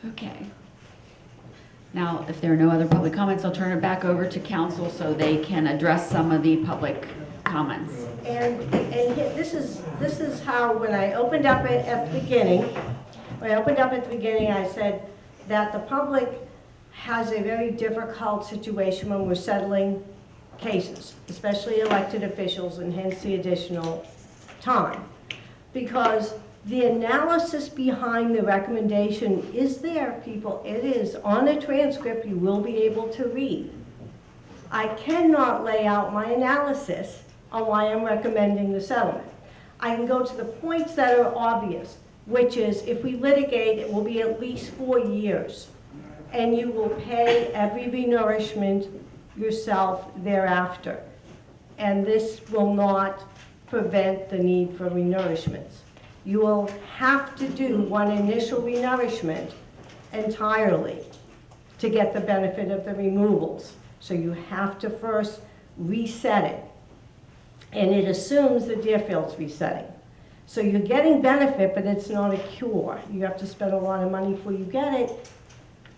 Okay. Now, if there are no other public comments, I'll turn it back over to council so they can address some of the public comments. And this is how, when I opened up at the beginning, I said that the public has a very difficult situation when we're settling cases, especially elected officials, and hence the additional time. Because the analysis behind the recommendation is there, people. It is on a transcript you will be able to read. I cannot lay out my analysis on why I'm recommending the settlement. I can go to the points that are obvious, which is if we litigate, it will be at least 4 years. And you will pay every renourishment yourself thereafter. And this will not prevent the need for renourishments. You will have to do one initial renourishment entirely to get the benefit of the removals. So you have to first reset it. And it assumes the Deerfield's resetting. So you're getting benefit, but it's not a cure. You have to spend a lot of money before you get it.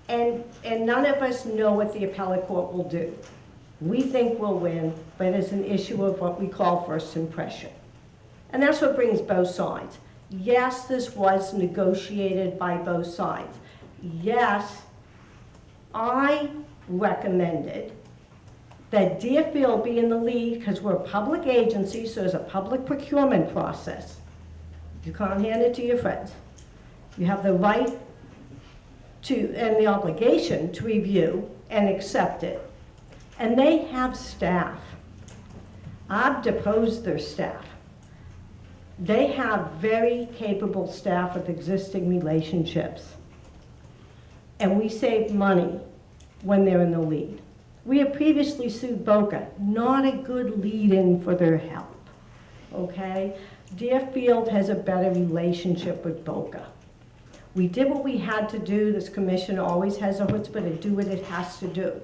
And none of us know what the appellate court will do. We think we'll win, but it's an issue of what we call first impression. And that's what brings both sides. Yes, this was negotiated by both sides. Yes, I recommended that Deerfield be in the lead because we're a public agency, so there's a public procurement process. You can't hand it to your friends. You have the right to, and the obligation to review and accept it. And they have staff. I've deposed their staff. They have very capable staff with existing relationships. And we save money when they're in the lead. We have previously sued Boca, not a good lead-in for their help, okay? Deerfield has a better relationship with Boca. We did what we had to do. This commission always has a chutzpah to do what it has to do.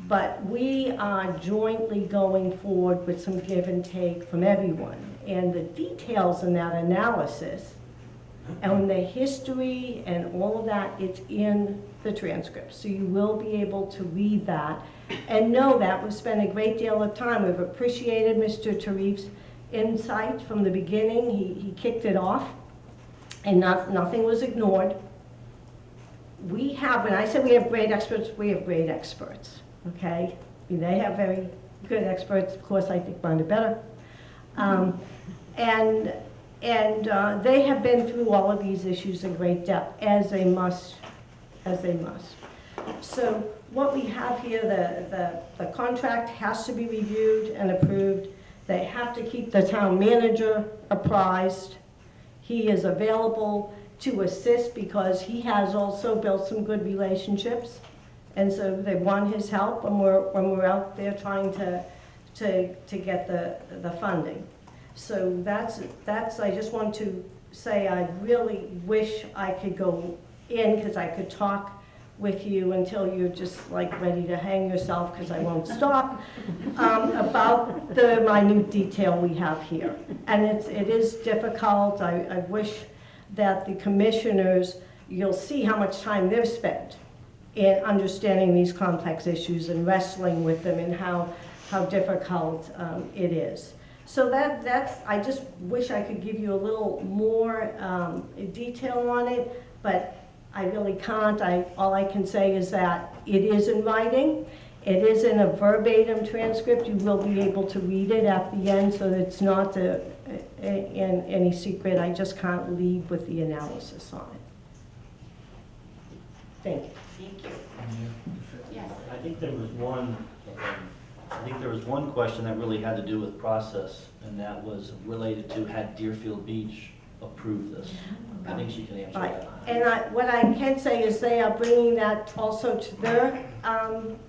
But we are jointly going forward with some give and take from everyone. And the details in that analysis and the history and all of that, it's in the transcript. So you will be able to read that and know that we've spent a great deal of time. We've appreciated Mr. Tarif's insight from the beginning. He kicked it off and nothing was ignored. We have, when I say we have great experts, we have great experts, okay? I mean, they have very good experts. Of course, I think mine are better. And they have been through all of these issues in great depth, as they must. So what we have here, the contract has to be reviewed and approved. They have to keep the town manager apprised. He is available to assist because he has also built some good relationships. And so they want his help when we're out there trying to get the funding. So that's, I just want to say I really wish I could go in because I could talk with you until you're just like ready to hang yourself because I won't stop about the minute detail we have here. And it is difficult. I wish that the commissioners, you'll see how much time they've spent in understanding these complex issues and wrestling with them and how difficult it is. So that's, I just wish I could give you a little more detail on it, but I really can't. All I can say is that it is in writing. It is in a verbatim transcript. You will be able to read it at the end, so that it's not in any secret. I just can't leave with the analysis on it. Thank you. Thank you. Yes. I think there was one question that really had to do with process, and that was related to had Deerfield Beach approved this. I think she can answer Right. that. And what I can say is they are bringing that also to their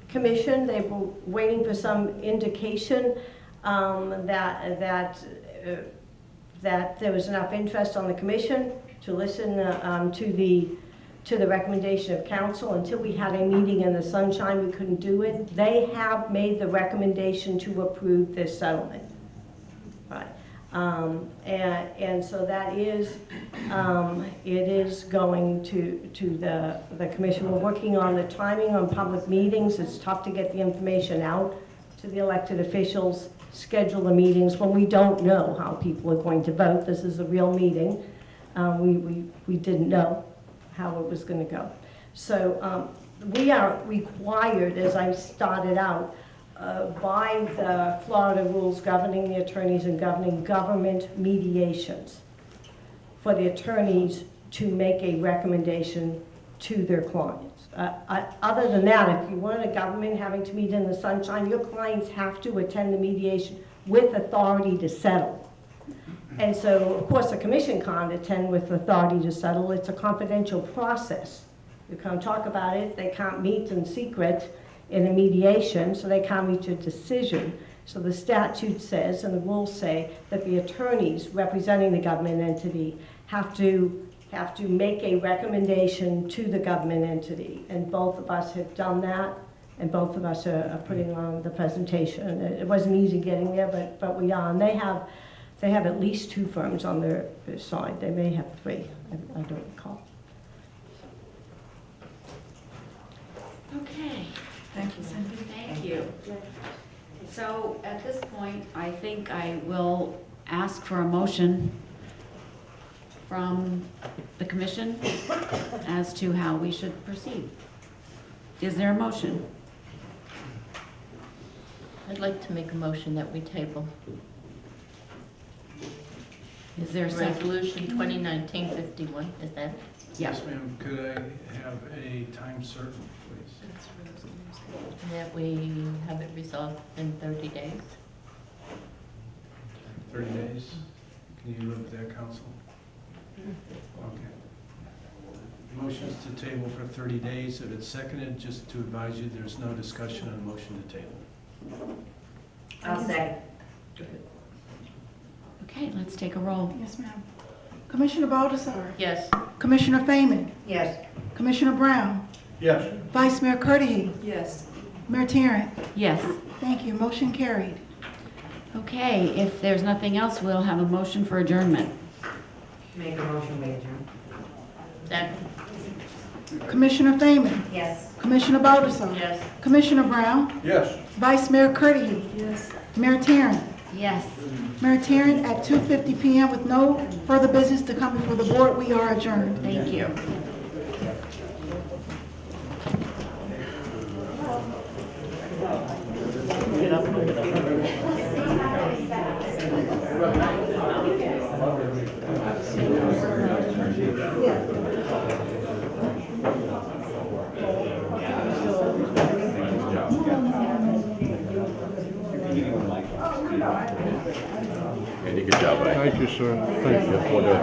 commission. They were waiting for some indication that there was enough interest on the commission to listen to the recommendation of council. Until we had a meeting in the sunshine, we couldn't do it. They have made the recommendation to approve this settlement. Right. And so that is, it is going to the commission. We're working on the timing on public meetings. It's tough to get the information out to the elected officials, schedule the meetings when we don't know how people are going to vote. This is a real meeting. We didn't know how it was going to go. So we are required, as I started out, by the Florida rules governing the attorneys and governing government mediations, for the attorneys to make a recommendation to their clients. Other than that, if you weren't a government having to meet in the sunshine, your clients have to attend the mediation with authority to settle. And so, of course, the commission can't attend with authority to settle. It's a confidential process. You can't talk about it. They can't meet in secret in a mediation, so they can't reach a decision. So the statute says, and the rules say, that the attorneys representing the government entity have to make a recommendation to the government entity. And both of us have done that, and both of us are putting on the presentation. It wasn't easy getting there, but we are. And they have at least 2 firms on their side. They may have 3, I don't recall. Okay. Thank you, Cindy. Thank you. So at this point, I think I will ask for a motion from the commission as to how we should proceed. Is there a motion? I'd like to make a motion that we table Is there a second? Resolution 2019-51, is that? Yeah. Yes, ma'am. Could I have a time certain, please? That we have it resolved in 30 days? 30 days? Can you live with that, council? Okay. Motion's to table for 30 days. If it's seconded, just to advise you, there's no discussion on the motion to table. I'll second. Okay, let's take a roll. Yes, ma'am. Commissioner Baldessar. Yes. Commissioner Feynman. Yes. Commissioner Brown. Yes. Vice Mayor Curtis. Yes. Mayor Tarrant. Yes. Thank you. Motion carried. Okay, if there's nothing else, we'll have a motion for adjournment. Make a motion, we adjourn. Second? Commissioner Feynman. Yes. Commissioner Baldessar. Yes. Commissioner Brown. Yes. Vice Mayor Curtis. Yes. Mayor Tarrant. Yes. Mayor Tarrant, at 2:50 p.m. with no further business to come before the board, we are adjourned. Thank you. Andy, good job, buddy. Thank you, sir. Thank you. For the-